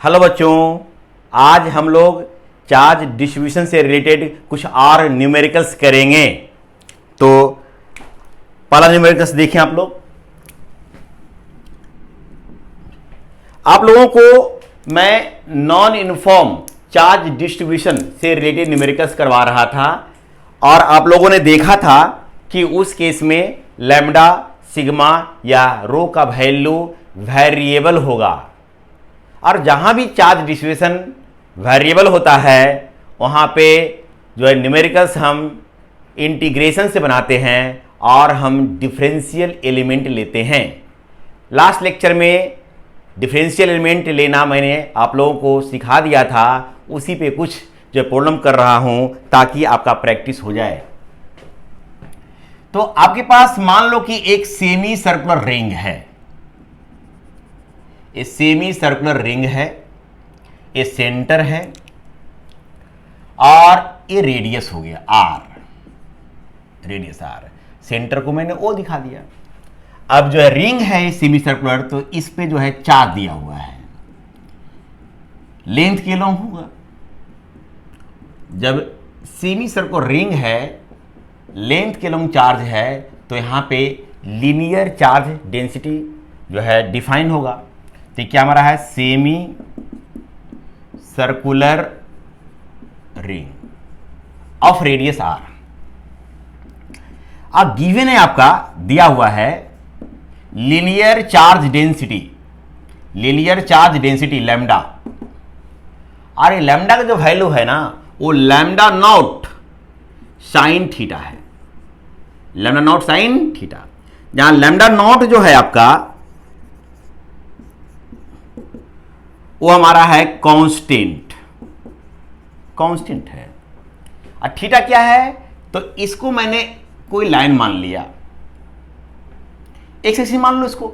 Hello बच्चों, आज हम लोग चार्ज डिस्ट्रीब्यूशन से रिलेटेड कुछ और न्यूमेरिकल्स करेंगे। तो पहला न्यूमेरिकल्स देखें आप लोग। आप लोगों को मैं नॉन यूनिफॉर्म चार्ज डिस्ट्रीब्यूशन से रिलेटेड न्यूमेरिकल्स करवा रहा था और आप लोगों ने देखा था कि उस केस में लैम्डा, सिग्मा या रो का वैल्यू वेरिएबल होगा और जहां भी चार्ज डिस्ट्रीब्यूशन वेरिएबल होता है वहां पे जो है न्यूमेरिकल्स हम इंटीग्रेशन से बनाते हैं और हम डिफरेंशियल एलिमेंट लेते हैं। लास्ट लेक्चर में डिफरेंशियल एलिमेंट लेना मैंने आप लोगों को सिखा दिया था, उसी पे कुछ जो प्रॉब्लम कर रहा हूं ताकि आपका प्रैक्टिस हो जाए। तो आपके पास मान लो कि एक सेमी सर्कुलर रिंग है, ये सेमी सर्कुलर रिंग है, ये सेंटर है और ये रेडियस हो गया आर, रेडियस आर। सेंटर को मैंने ओ दिखा दिया। अब जो है रिंग है ये सेमी सर्कुलर, तो इस पे जो है चार्ज दिया हुआ है, लेंथ के लॉन्ग होगा। जब सेमी सर्कुलर रिंग है, लेंथ के लॉन्ग चार्ज है, तो यहां पे लीनियर चार्ज डेंसिटी जो है डिफाइन होगा। तो क्या हमारा है semi circular ring of radius R. अब गिवन है, आपका दिया हुआ है linear charge density, linear charge density lambda, और ये लैम्डा का जो वैल्यू है ना वो लैम्डा नॉट साइन थीटा है, लैम्डा नॉट साइन थीटा। जहां लैम्डा नॉट जो है आपका वो हमारा है कांस्टेंट, कांस्टेंट है। और थीटा क्या है, तो इसको मैंने कोई लाइन मान लिया, एक्स एक्सिस मान लो इसको।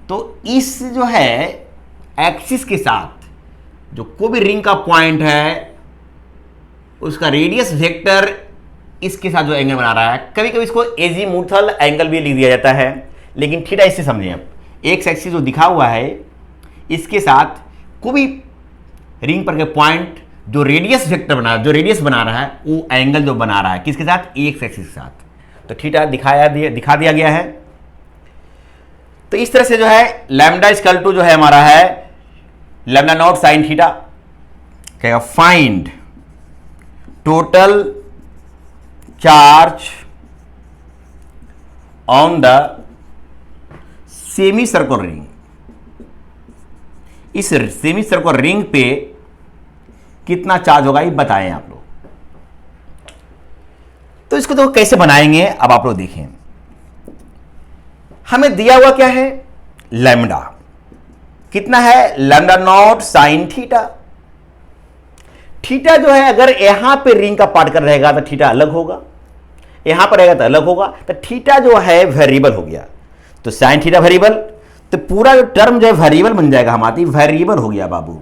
तो इस जो है एक्सिस के साथ जो कोई भी रिंग का पॉइंट है उसका रेडियस वेक्टर इसके साथ जो एंगल बना रहा है, कभी कभी इसको एजीमुथल एंगल भी लिख दिया जाता है, लेकिन थीटा इससे समझें। अब एक्स एक्सिस जो दिखा हुआ है इसके साथ कोई भी रिंग पर के पॉइंट जो रेडियस वेक्टर बना, जो रेडियस बना रहा है, वो एंगल जो बना रहा है किसके साथ, एक्स एक्सिस के साथ। तो थीटा दिखा दिया गया है। तो इस तरह से जो है लैम्डा इक्वल टू जो है हमारा है लैम्डा नॉट साइन थीटा। कहेगा find total charge on the semi circular ring. इस सेमी सर्कुलर रिंग पे कितना चार्ज होगा ये बताएं आप लोग। तो इसको तो कैसे बनाएंगे अब आप लोग देखें। हमें दिया हुआ क्या है, लैम्डा कितना है, lambda naught sine theta. Theta जो है अगर यहां पे रिंग का पार्ट कर रहेगा तो थीटा अलग होगा, यहां पर रहेगा तो अलग होगा। तो थीटा जो है वेरिएबल हो गया, तो साइन थीटा वेरिएबल, तो पूरा जो टर्म जो है वेरिएबल बन जाएगा, हमारी वेरिएबल हो गया बाबू।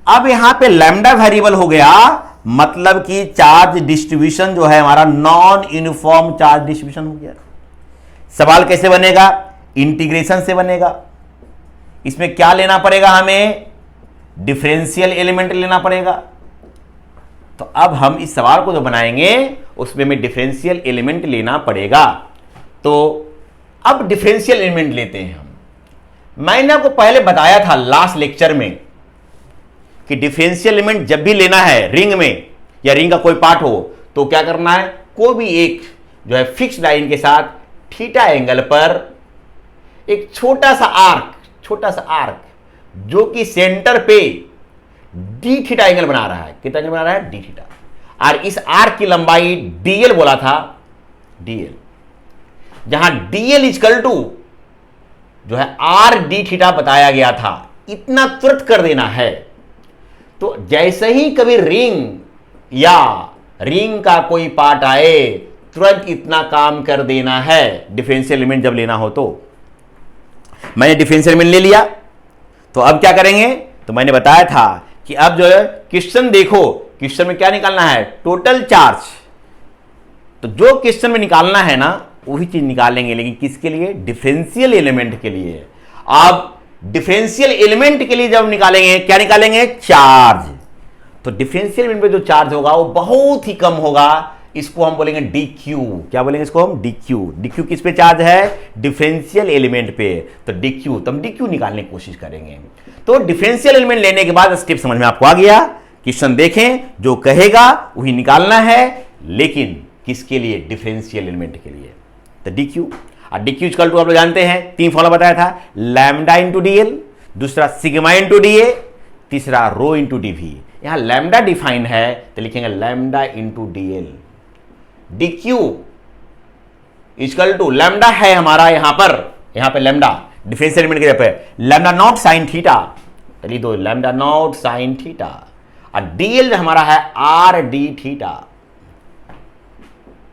अब यहां पे लैम्डा वेरिएबल हो गया, मतलब कि चार्ज डिस्ट्रीब्यूशन जो है हमारा नॉन यूनिफॉर्म चार्ज डिस्ट्रीब्यूशन हो गया। सवाल कैसे बनेगा, इंटीग्रेशन से बनेगा। इसमें क्या लेना पड़ेगा, हमें डिफरेंशियल एलिमेंट लेना पड़ेगा। तो अब हम इस सवाल को जो बनाएंगे उसमें हमें डिफरेंशियल एलिमेंट लेना पड़ेगा। तो अब डिफरेंशियल एलिमेंट लेते हैं हम। मैंने आपको पहले बताया था लास्ट लेक्चर में कि डिफरेंशियल एलिमेंट जब भी लेना है रिंग में या रिंग का कोई पार्ट हो तो क्या करना है, कोई भी एक जो है फिक्स लाइन के साथ थीटा एंगल पर एक छोटा सा आर्क जो कि सेंटर पे डी थीटा एंगल बना रहा है। कितना एंगल बना रहा है, डी थीटा। और इस आर्क की लंबाई डीएल बोला था, डीएल, जहां डीएल इक्वल टू जो है आर डी थीटा बताया गया था। इतना तुरंत कर देना है। तो जैसे ही कभी रिंग या रिंग का कोई पार्ट आए तुरंत इतना काम कर देना है डिफरेंशियल एलिमेंट जब लेना हो। तो मैंने डिफरेंशियल एलिमेंट ले लिया, तो अब क्या करेंगे, तो मैंने बताया था कि अब जो है क्वेश्चन देखो, क्वेश्चन में क्या निकालना है, टोटल चार्ज। तो जो क्वेश्चन में निकालना है ना वही चीज निकालेंगे, लेकिन किसके लिए, डिफरेंशियल एलिमेंट के लिए। अब डिफरेंशियल एलिमेंट के लिए जब निकालेंगे, क्या निकालेंगे? चार्ज। तो डिफरेंशियल एलिमेंट पे जो चार्ज होगा वो बहुत ही कम होगा, इसको हम बोलेंगे dq। क्या बोलेंगे इसको हम? dq। dq किस पे चार्ज है? डिफरेंशियल एलिमेंट पे। तो dq, तो हम dq निकालने की कोशिश करेंगे। तो डिफरेंशियल एलिमेंट लेने के बाद स्टेप समझ में आपको आ गया। क्वेश्चन देखें, जो कहेगा वही निकालना है, लेकिन किसके लिए? डिफरेंशियल एलिमेंट के लिए। तो dq, और dq इक्वल टू आप लोग जानते हैं, 3 फॉर्मूला बताया था, लैम्डा इंटू डीएल, दूसरा सिग्मा इंटू डीए, तीसरा रो इंटू dv। यहां लैम्डा डिफाइन है तो लिखेंगे lambda into dl. dq equal to lambda है हमारा यहां पे लैम्डा डिफरेंशियल एलिमेंट के पे लैम्डा नॉट साइन थीटा, लिख दो लैम्डा नॉट साइन थीटा, और डीएल हमारा है आर डी थीटा।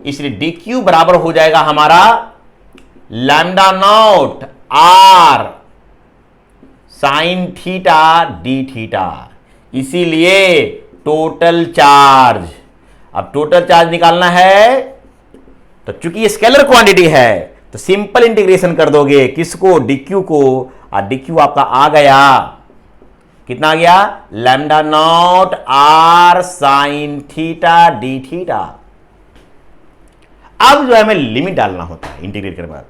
इसलिए dq बराबर हो जाएगा हमारा lambda naught R sine theta d theta. इसीलिए टोटल चार्ज, अब टोटल चार्ज निकालना है, तो चूंकि ये स्केलर क्वांटिटी है तो सिंपल इंटीग्रेशन कर दोगे किसको? dq को, और dq आपका आ गया, कितना आ गया? Lambda naught R sine theta d theta. अब जो है हमें लिमिट डालना होता है इंटीग्रेट करने के बाद,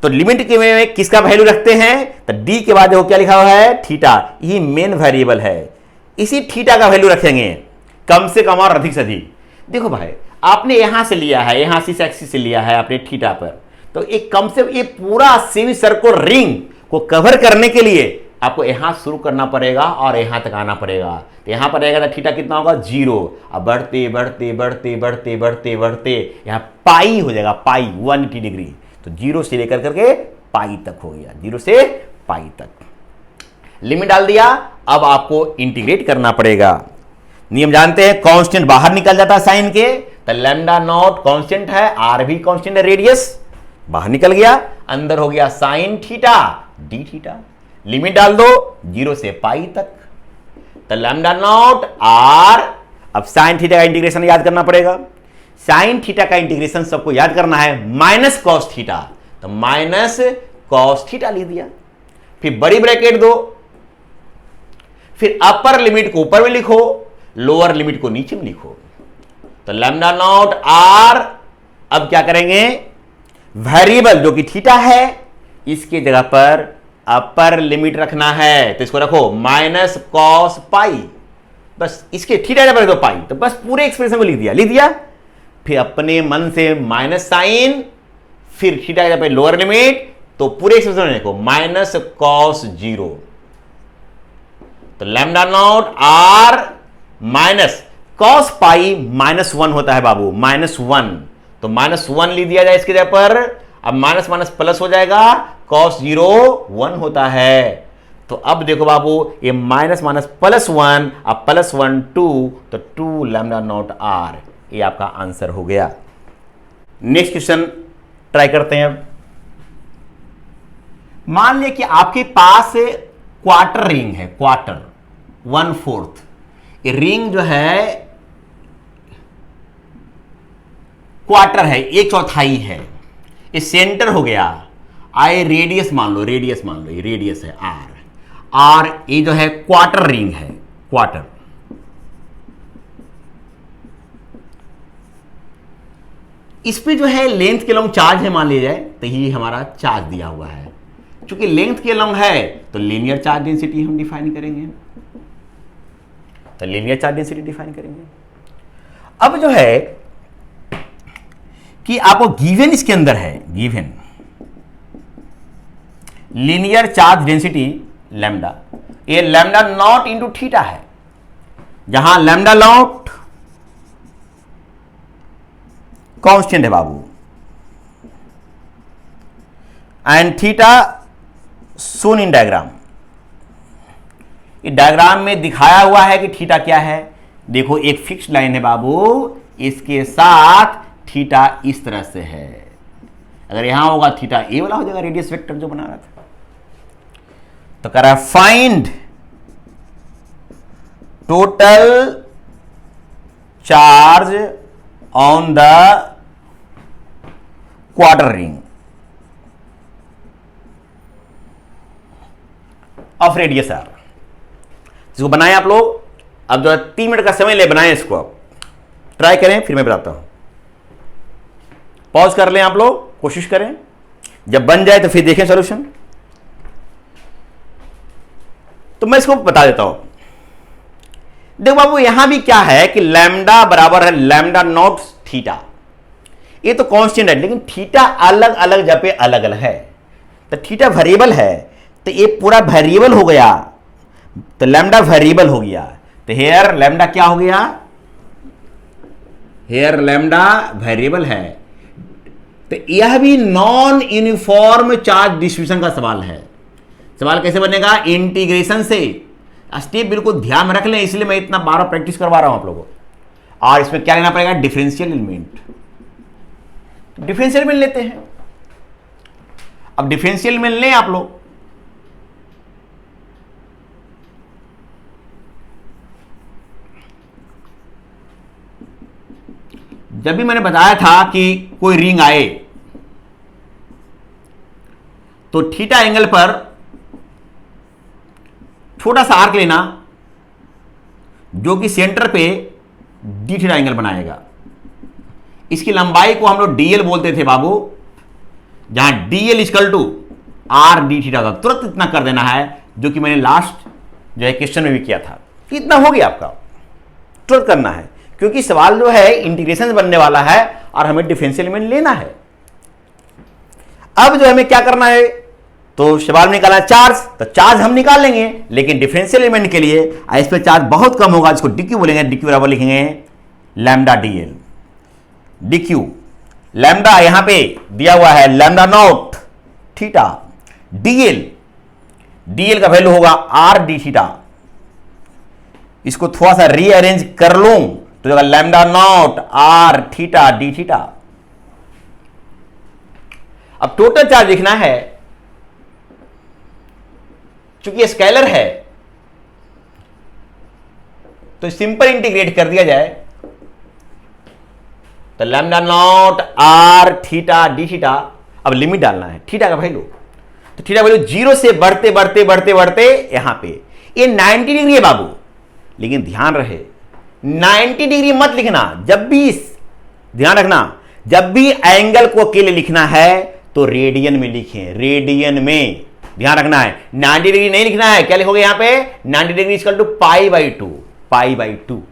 तो लिमिट के में किसका वैल्यू रखते हैं? तो d के बाद देखो क्या लिखा हुआ है? थीटा। ये मेन वेरिएबल है, इसी थीटा का वैल्यू रखेंगे कम से कम और अधिक से अधिक। देखो भाई, आपने यहां से लिया है, यहां से इस एक्सिस से लिया है आपने थीटा पर, तो एक कम से ये पूरा सेमी सर्कल रिंग को कवर करने के लिए आपको यहां शुरू करना पड़ेगा और यहां तक आना पड़ेगा। तो यहां पर रहेगा तो थीटा कितना होगा? 0। अब बढ़ते बढ़ते बढ़ते बढ़ते बढ़ते बढ़ते यहां पाई हो जाएगा, पाई 180 डिग्री। तो 0 से लेकर करके पाई तक हो गया, 0 से पाई तक लिमिट डाल दिया। अब आपको इंटीग्रेट करना पड़ेगा। नियम जानते हैं, कांस्टेंट बाहर निकल जाता है साइन के, तो लैम्डा नॉट कांस्टेंट है, आर भी कांस्टेंट है, रेडियस बाहर निकल गया, अंदर हो गया sign theta d theta. Limit डाल दो 0 से पाई तक, तो लैम्डा नॉट आर। अब साइन थीटा का इंटीग्रेशन याद करना पड़ेगा। साइन थीटा का इंटीग्रेशन सबको याद करना है माइनस कॉस थीटा, तो माइनस कॉस थीटा लिख दिया। फिर बड़ी ब्रैकेट दो, फिर अपर लिमिट को ऊपर में लिखो, लोअर लिमिट को नीचे में लिखो। तो लैम्डा नॉट आर, अब क्या करेंगे? वेरिएबल जो कि थीटा है इसके जगह पर अपर लिमिट रखना है, तो इसको रखो माइनस कॉस पाई, बस इसके थीटा जब रख दो पाई, तो बस पूरे एक्सप्रेशन को लिख दिया। फिर अपने मन से माइनस साइन, फिर थीटा जब लोअर लिमिट, तो पूरे एक्सप्रेशन लिखो माइनस कॉस 0। तो lambda naught R minus cos pi -1 होता है बाबू, -1, तो -1 लिख दिया जाए इसके जगह पर। अब माइनस माइनस प्लस हो जाएगा, cos 0 1 होता है। तो अब देखो बाबू, ये माइनस माइनस +1, अब +1 2, तो 2 लैम्डा नॉट आर, ये आपका आंसर हो गया। नेक्स्ट क्वेश्चन ट्राई करते हैं। अब मान लिया कि आपके पास क्वार्टर रिंग है, क्वार्टर 1/4, ये रिंग जो है क्वार्टर है, 1/4 है, ये सेंटर हो गया। आई रेडियस मान लो, ये रेडियस है आर, और ये जो है क्वार्टर रिंग है, क्वार्टर। इस पे जो है लेंथ के लॉन्ग चार्ज है मान लिया जाए, तो ये हमारा चार्ज दिया हुआ है। चूंकि लेंथ के लॉन्ग है तो लीनियर चार्ज डेंसिटी हम डिफाइन करेंगे, तो लीनियर चार्ज डेंसिटी डिफाइन करेंगे। अब जो है कि आपको गिवन इसके अंदर है, given linear charge density lambda, ये लैम्डा नॉट इंटू थीटा है, जहां लैम्डा नॉट कांस्टेंट है बाबू, and theta shown in diagram. Diagram में दिखाया हुआ है कि थीटा क्या है। देखो एक फिक्स लाइन है बाबू, इसके साथ थीटा इस तरह से है। अगर यहां होगा थीटा ए वाला हो जाएगा, रेडियस वेक्टर जो बना रहा था। तो कह रहा है find total charge on the quarter ring. Of radius R. इसको बनाए आप लोग, अब जो 3 मिनट का समय ले बनाए इसको, आप ट्राई करें फिर मैं बताता हूं। पॉज कर लें आप लोग, कोशिश करें, जब बन जाए तो फिर देखें सॉल्यूशन। तो मैं इसको बता देता हूं। देखो बाबू यहां भी क्या है कि लैम्डा बराबर है लैम्डा नॉट थीटा। ये तो कांस्टेंट है, लेकिन थीटा अलग अलग जगह पे अलग अलग है। तो थीटा वेरिएबल है तो ये पूरा वेरिएबल हो गया, तो लैम्डा वेरिएबल हो गया। तो हेयर लैम्डा क्या हो गया, हेयर लैम्डा वेरिएबल है। तो यह भी नॉन यूनिफॉर्म चार्ज डिस्ट्रीब्यूशन का सवाल है। सवाल कैसे बनेगा, इंटीग्रेशन से। स्टेप बिल्कुल ध्यान में रख लें, इसलिए मैं इतना बार प्रैक्टिस करवा रहा हूं आप लोगों को। और इसमें क्या लेना पड़ेगा, डिफरेंशियल एलिमेंट। डिफरेंशियल एलिमेंट लेते हैं। अब डिफरेंशियल एलिमेंट लें आप लोग। जब भी मैंने बताया था कि कोई रिंग आए तो थीटा एंगल पर छोटा सा आर्क लेना जो कि सेंटर पे डी थीटा एंगल बनाएगा। इसकी लंबाई को हम लोग डीएल बोलते थे बाबू, जहां dl equal to R d theta था। तुरंत इतना कर देना है, जो कि मैंने लास्ट जो है क्वेश्चन में भी किया था। इतना हो गया आपका, तुरंत करना है, क्योंकि सवाल जो है इंटीग्रेशन से बनने वाला है और हमें डिफरेंशियल एलिमेंट लेना है। अब जो हमें क्या करना है, तो सवाल में निकालना चार्ज, तो चार्ज हम निकाल लेंगे, लेकिन डिफरेंशियल एलिमेंट के लिए इस पे चार्ज बहुत कम होगा, जिसको डीक्यू बोलेंगे। डीक्यू बराबर लिखेंगे लैम्डा डीएल। डीक्यू लैम्डा यहां पे दिया हुआ है lambda naught theta, dl, dl का वैल्यू होगा आर डी थीटा। इसको थोड़ा सा रीअरेंज कर लूं तो होगा lambda naught R theta d theta. अब टोटल चार्ज लिखना है, चूंकि स्केलर है तो सिंपल इंटीग्रेट कर दिया जाए, तो lambda naught R theta d theta. अब लिमिट डालना है थीटा का वैल्यू, तो थीटा वैल्यू 0 से बढ़ते बढ़ते बढ़ते बढ़ते यहां पे ये 90 डिग्री है बाबू। लेकिन ध्यान रहे 90 डिग्री मत लिखना, जब भी ध्यान रखना, जब भी एंगल को अकेले लिखना है तो रेडियन में लिखें, रेडियन में ध्यान रखना है। 90 डिग्री नहीं लिखना है, क्या लिखोगे यहां पे 90 degree equal to pi by two, pi by two,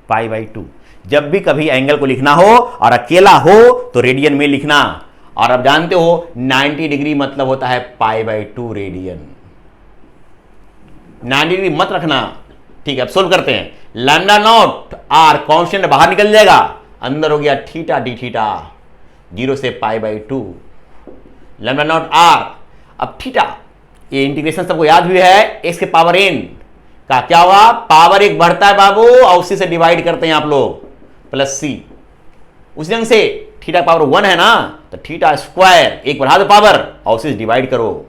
pi by two. जब भी कभी एंगल को लिखना हो और अकेला हो तो रेडियन में लिखना। और अब जानते हो 90 डिग्री मतलब होता है पाई बाई टू रेडियन। 90 डिग्री मत रखना, ठीक है। अब सोल्व करते हैं। लैम्डा नॉट आर कांस्टेंट बाहर निकल जाएगा, अंदर हो गया थीटा डी थीटा, 0 से pi by two lambda naught R. अब थीटा, ये इंटीग्रेशन सबको याद भी है, एक्स के पावर एन का क्या हुआ, पावर 1 बढ़ता है बाबू और उसी से डिवाइड करते हैं आप लोग, प्लस सी। उसी ढंग से थीटा पावर 1 है ना, तो थीटा स्क्वायर 1 बढ़ा दो पावर और उसी से डिवाइड करो।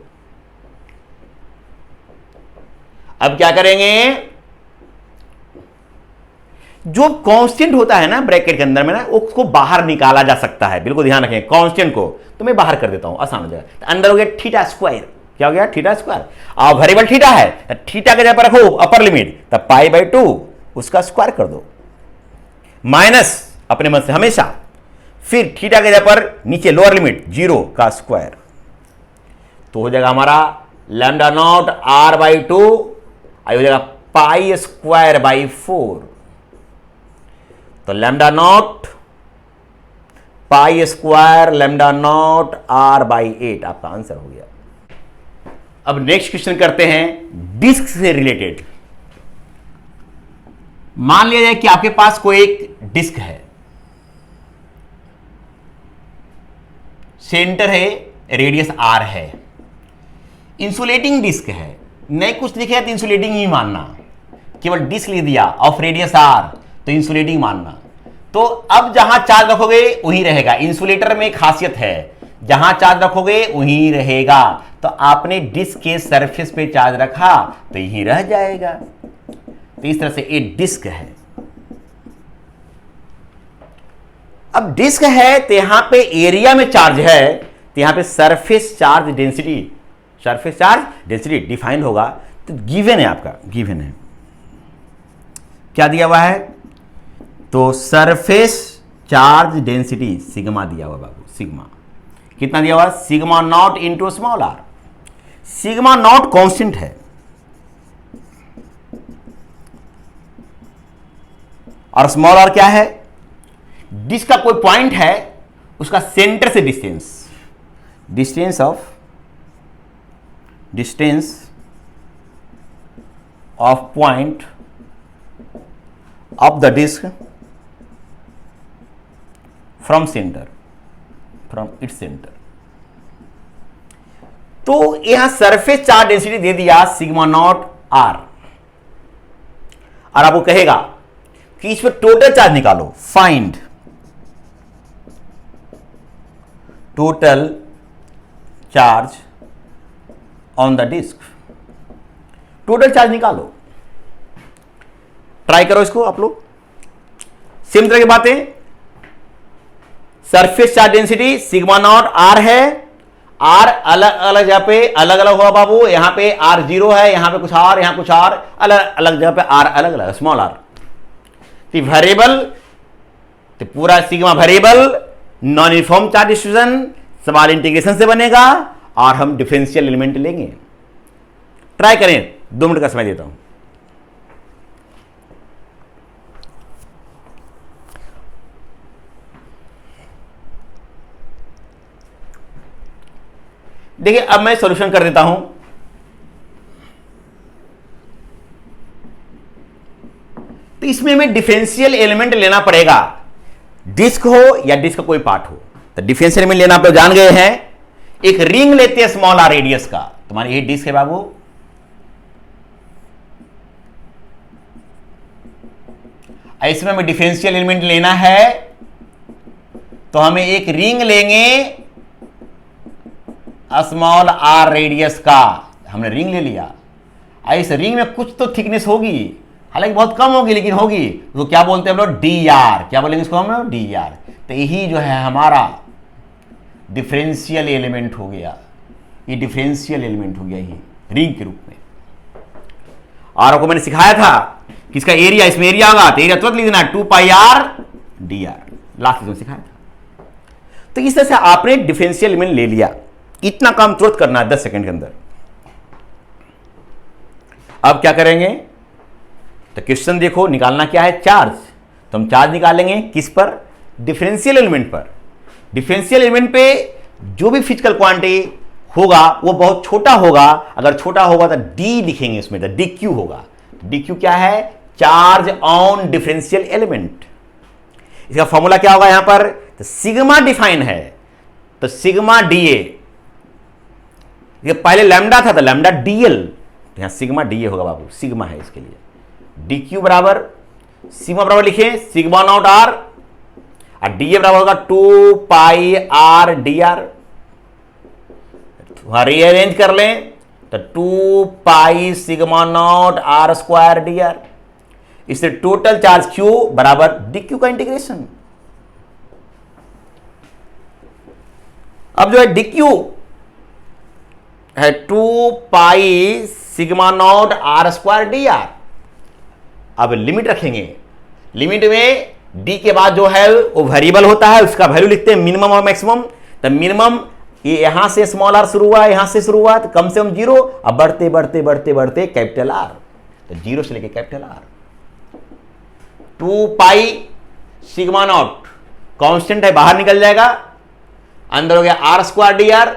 अब क्या करेंगे, जो कांस्टेंट होता है ना ब्रैकेट के अंदर में ना, उसको बाहर निकाला जा सकता है। बिल्कुल ध्यान रखें, कांस्टेंट को तो मैं बाहर कर देता हूं, आसान हो जाएगा। तो अंदर हो गया थीटा स्क्वायर, क्या हो गया थीटा स्क्वायर। और वेरिएबल थीटा है तो थीटा के जगह पर रखो अपर लिमिट, तब पाई बाई टू उसका स्क्वायर कर दो, माइनस अपने मन से हमेशा, फिर थीटा के जगह पर नीचे लोअर लिमिट 0 का स्क्वायर, तो हो जाएगा हमारा lambda naught R by two I हो जाएगा पाई स्क्वायर बाई 4। तो lambda naught pi square lambda naught R by 8 आपका आंसर हो गया। अब नेक्स्ट क्वेश्चन करते हैं डिस्क से रिलेटेड। मान लिया जाए कि आपके पास कोई एक डिस्क है, सेंटर है, रेडियस आर है, इंसुलेटिंग डिस्क है। नहीं कुछ लिखे तो इंसुलेटिंग ही मानना, केवल डिस्क लिख दिया ऑफ रेडियस आर तो इंसुलेटिंग मानना। तो अब जहां चार्ज रखोगे वहीं रहेगा। इंसुलेटर में खासियत है, जहां चार्ज रखोगे वहीं रहेगा। तो आपने डिस्क के सरफेस पे चार्ज रखा तो यहीं रह जाएगा। तो इस तरह से एक डिस्क है। अब डिस्क है तो यहां पे एरिया में चार्ज है, तो यहां पे सरफेस चार्ज डेंसिटी डिफाइन होगा। तो गिवन है, आपका गिवन है, क्या दिया हुआ है? तो सरफेस चार्ज डेंसिटी सिग्मा दिया हुआ बाबू, सिग्मा कितना दिया हुआ? Sigma naught into small R. Sigma naught constant है और स्मॉल आर क्या है? डिस्क का कोई पॉइंट है, उसका सेंटर से distance, distance of point of the disc from its centre. तो यहां सरफेस चार्ज डेंसिटी दे दिया सिग्मा नॉट आर, और आपको कहेगा कि इस पर टोटल चार्ज निकालो, find total charge on the disc. Total charge निकालो, ट्राई करो इसको आप लोग। सेम तरह की बातें, surface charge density sigma naught R है, आर अलग अलग जगह पे अलग अलग होगा बाबू। यहां पे आर 0 है, यहां पे कुछ आर, यहां कुछ आर, अलग अलग जगह पे आर अलग अलग, स्मॉल आर। वेरिएबल तो पूरा sigma variable, non uniform charge distribution, सवाल इंटीग्रेशन से बनेगा और हम डिफरेंशियल एलिमेंट लेंगे। ट्राई करें, 2 मिनट का समय देता हूं। देखिए अब मैं सॉल्यूशन कर देता हूं। तो इसमें हमें डिफरेंशियल एलिमेंट लेना पड़ेगा, डिस्क हो या डिस्क का कोई पार्ट हो। तो डिफरेंशियल एलिमेंट लेना आप लोग जान गए हैं। एक रिंग लेते हैं स्मॉल आर रेडियस का, तुम्हारी ये डिस्क है बाबू, इसमें हमें डिफरेंशियल एलिमेंट लेना है, तो हमें एक रिंग लेंगे स्मॉल आर रेडियस का। हमने रिंग ले लिया, इस रिंग में कुछ तो थिकनेस होगी, हालांकि बहुत कम होगी लेकिन होगी, तो क्या बोलते हैं हम लोग? D R. क्या बोलेंगे इसको हम लोग? D R. तो यही जो है हमारा डिफरेंशियल एलिमेंट हो गया, ये डिफरेंशियल एलिमेंट हो गया ये रिंग के रूप में। और आपको मैंने सिखाया था कि इसका एरिया, इसमें एरिया होगा तो एरिया तुरंत लिख देना 2 pi R D R, last में सिखाया था। तो इस तरह से आपने डिफरेंशियल एलिमेंट ले लिया, इतना काम तुरंत करना है 10 सेकंड के अंदर। अब क्या करेंगे? तो क्वेश्चन देखो, निकालना क्या है? चार्ज। तो हम चार्ज निकालेंगे किस पर? डिफरेंशियल एलिमेंट पर। डिफरेंशियल एलिमेंट पे जो भी फिजिकल क्वांटिटी होगा वो बहुत छोटा होगा। अगर छोटा होगा तो डी लिखेंगे उसमें, तो डी क्यू होगा। डी क्यू क्या है? Charge on differential element. इसका फॉर्मूला क्या होगा यहां पर? तो सिग्मा डिफाइन है, तो सिग्मा डी ए, ये पहले लैम्डा था तो लैम्डा डीएल, तो यहां सिग्मा डीए होगा बाबू, सिग्मा है इसके लिए। डी क्यू बराबर, सिग्मा बराबर लिखे सिग्मा नॉट आर, और डीए बराबर होगा 2 pi R D R. Rearrange कर लें तो 2 pi sigma naught R square D R. इससे टोटल चार्ज क्यू बराबर डी क्यू का इंटीग्रेशन। अब जो है डी क्यू है 2 pi sigma naught R square D R. अब लिमिट रखेंगे, लिमिट में डी के बाद जो है वो वेरिएबल होता है, उसका वैल्यू लिखते हैं मिनिमम और मैक्सिमम। तो मिनिमम ये यहां से स्मॉल आर शुरू हुआ, यहां से शुरू हुआ तो कम से कम 0, अब बढ़ते बढ़ते बढ़ते बढ़ते कैपिटल आर, तो 0 से लेके capital R. 2 pi sigma naught constant है, बाहर निकल जाएगा, अंदर हो गया आर स्क्वायर डी आर।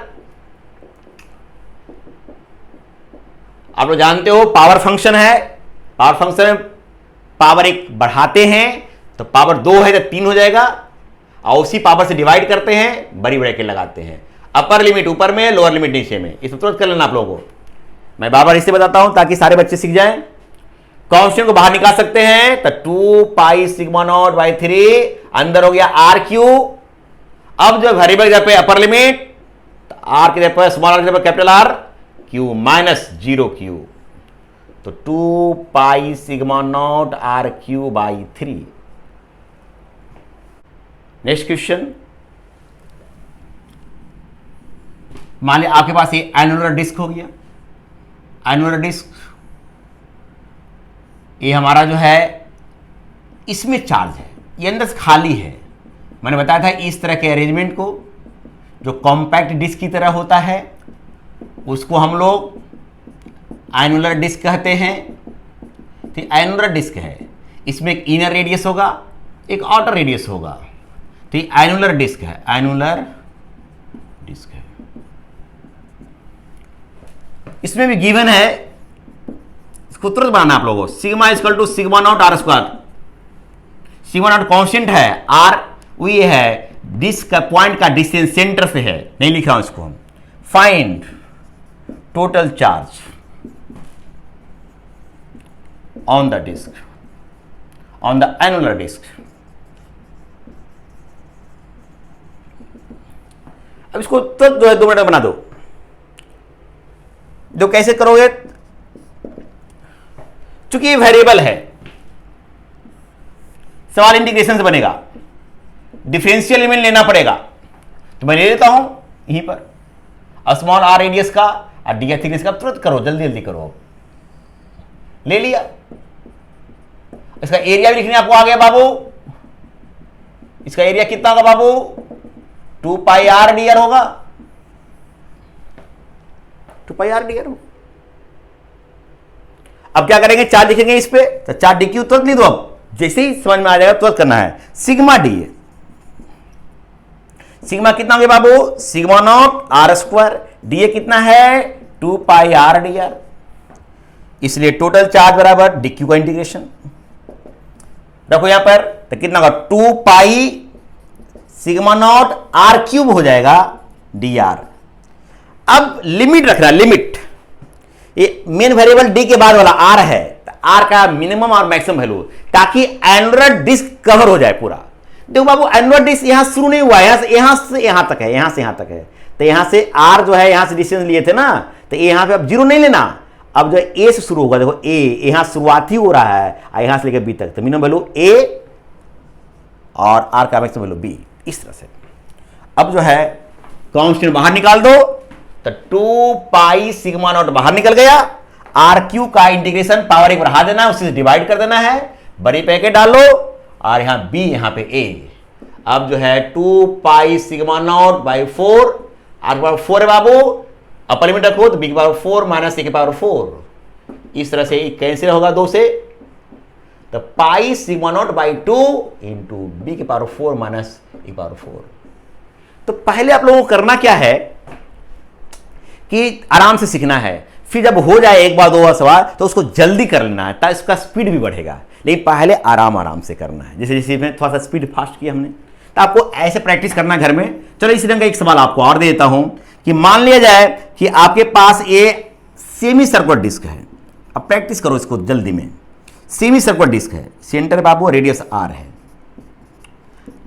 आप लोग जानते हो पावर फंक्शन है, पावर फंक्शन में पावर 1 बढ़ाते हैं तो पावर 2 है तो 3 हो जाएगा, और उसी पावर से डिवाइड करते हैं, बड़ी ब्रैकेट लगाते हैं। अपर लिमिट ऊपर में, लोअर लिमिट नीचे में, इसमें तुरंत कर लेना आप लोगों को। मैं बार बार इससे बताता हूं ताकि सारे बच्चे सीख जाएं। कांस्टेंट को बाहर निकाल सकते हैं तो 2 पाई सिग्मा नॉट बाई 3, अंदर हो गया आर क्यू। अब जो वेरिएबल जगह पे अपर लिमिट, तो आर की जगह पर स्मॉल आर की जगह पर capital R, Q minus 0 Q, तो 2 pi sigma naught R Q by 3। Next question, मान लिया आपके पास ये एनुलर डिस्क हो गया। एनुलर डिस्क ये हमारा जो है इसमें चार्ज है, ये अंदर से खाली है। मैंने बताया था इस तरह के अरेंजमेंट को जो कॉम्पैक्ट डिस्क की तरह होता है उसको हम लोग एनुलर डिस्क कहते हैं। तो एनुलर डिस्क है, इसमें एक इनर रेडियस होगा, एक आउटर रेडियस होगा। तो ये एनुलर डिस्क है, एनुलर डिस्क है। इसमें भी गिवन है, इसको तुरंत बनाना आप लोगों को, sigma equal to sigma naught R square. Sigma naught constant है, आर वो ये है डिस्क का पॉइंट का डिस्टेंस सेंटर से है, नहीं लिखा हूं इसको हम। Find total charge on the disc, on the annular disc. अब इसको तो जो है 2 मिनट में बना दो। जो कैसे करोगे, चूंकि ये वेरिएबल है, सवाल इंटीग्रेशन से बनेगा, डिफरेंशियल लिमिट लेना पड़ेगा। तो मैं ले लेता हूं यहीं पर स्मॉल आर रेडियस का और डी आर थिकनेस का। तुरंत करो, जल्दी जल्दी करो। ले लिया, इसका एरिया भी लिखने आपको आ गया बाबू। इसका एरिया कितना होगा बाबू, 2 पाई आर डी आर होगा, 2 पाई आर डी आर। अब क्या करेंगे, चार्ज लिखेंगे इस पे, तो चार्ज डी क्यू तुरंत लिख दो। अब जैसे ही समझ में आ जाएगा तुरंत करना है, सिग्मा डी। सिग्मा कितना हो गया बाबू, sigma naught R square, D कितना है 2 पाई आर डी आर। इसलिए टोटल चार्ज बराबर डी क्यू का इंटीग्रेशन रखो यहां पर, तो कितना होगा 2 pi sigma naught R cube हो जाएगा डी आर। अब लिमिट रख रहा है, लिमिट ये मेन वेरिएबल डी के बाद वाला आर है, तो आर का मिनिमम और मैक्सिमम वैल्यू, ताकि एनुलर डिस्क कवर हो जाए पूरा। देखो बाबू एनुलर डिस्क यहां शुरू नहीं हुआ, यहां से यहां तक है, यहां से यहां तक है। तो यहां से आर जो है, यहां से डिस्टेंस लिए थे ना, तो यहां पे अब 0 नहीं लेना। अब जो ए से शुरू होगा, देखो ए यहां शुरुआत ही हो रहा है, यहां से लेकर बी तक, तो मिनिमम वैल्यू ए और आर का मैक्सिमम वैल्यू बी, इस तरह से। अब जो है कांस्टेंट बाहर निकाल दो, तो 2 पाई सिग्मा नॉट बाहर निकल गया। आर क्यू का इंटीग्रेशन पावर एक बढ़ा देना, उसी से डिवाइड कर देना है, बड़ी पैकेट डालो और यहां बी, यहां पे ए। अब जो है 2 pi sigma naught by 4, R power 4 है बाबू, अपर लिमिट रखो, तो बी की पावर 4 माइनस ए की पावर 4। इस तरह से कैंसिल होगा 2 से, तो pi sigma naught by 2 into B की पावर 4 माइनस ए की पावर 4। तो पहले आप लोगों को करना क्या है कि आराम से सीखना है, फिर जब हो जाए एक बार 2 बार सवाल तो उसको जल्दी कर लेना है, ताकि उसका स्पीड भी बढ़ेगा। लेकिन पहले आराम आराम से करना है, जैसे जैसे में थोड़ा सा स्पीड फास्ट किया हमने, तो आपको ऐसे प्रैक्टिस करना है घर में। चलो इसी रंग का एक सवाल आपको और दे देता हूं कि मान लिया जाए कि आपके पास ये सेमी सर्कुलर डिस्क है। अब प्रैक्टिस करो इसको जल्दी में। सेमी सर्कुलर डिस्क है, सेंटर बाबू रेडियस आर है,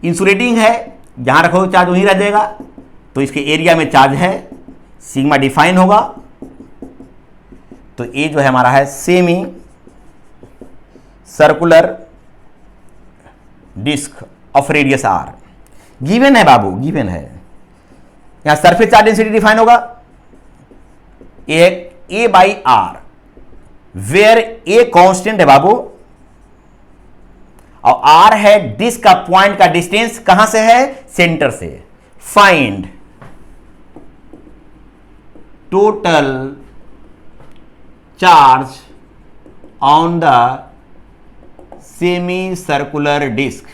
इंसुलेटिंग है, जहां रखो चार्ज वहीं रह जाएगा। तो इसके एरिया में चार्ज है, सिग्मा डिफाइन होगा। तो ये जो है हमारा है semi circular disc of radius R. Given है बाबू, गिवन है। यहां सरफेस चार्ज डेंसिटी डिफाइन होगा, एक A by R, where A constant है बाबू और आर है डिस्क का पॉइंट का डिस्टेंस, कहां से है, सेंटर से। Find total charge on the semi circular disc.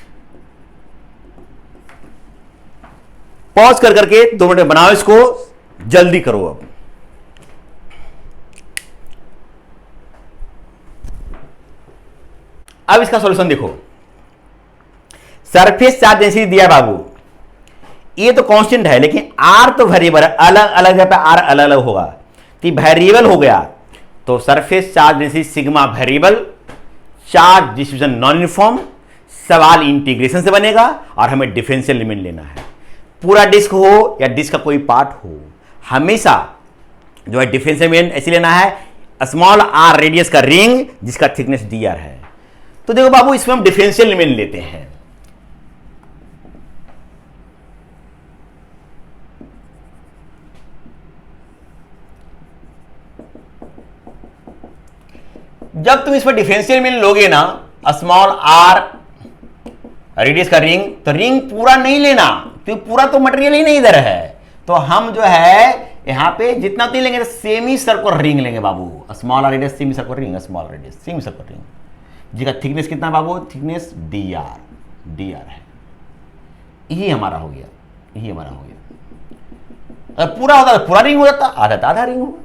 Pause कर करके 2 मिनट में बनाओ इसको, जल्दी करो। अब इसका सॉल्यूशन देखो। सरफेस चार्ज डेंसिटी दिया बाबू, ये तो कांस्टेंट है, लेकिन आर तो वेरिएबल है, अलग अलग जगह पे आर अलग अलग होगा, तो वेरिएबल हो गया। तो surface charge density sigma variable, charge distribution non uniform. सवाल इंटीग्रेशन से बनेगा और हमें डिफरेंशियल लिमिट लेना है। पूरा डिस्क हो या डिस्क का कोई पार्ट हो, हमेशा जो है डिफरेंशियल लिमिट ऐसे लेना है, स्मॉल आर रेडियस का रिंग जिसका थिकनेस डी आर है। तो देखो बाबू, इसमें हम डिफरेंशियल लिमिट लेते हैं। जब तुम इस पर डिफरेंशियल एलिमेंट लोगे ना, स्मॉल आर रेडियस का रिंग, तो रिंग पूरा नहीं लेना क्योंकि पूरा तो मटेरियल ही नहीं इधर है। तो हम जो है यहां पे जितना उतनी लेंगे, सेमी सर्कुलर रिंग लेंगे बाबू। Small R radius semi circular ring, small radius semi circular ring, जिसका थिकनेस कितना बाबू, थिकनेस डी आर है। यही हमारा हो गया, यही हमारा हो गया। अगर पूरा होता तो पूरा रिंग हो जाता, आधा तो आधा रिंग हो।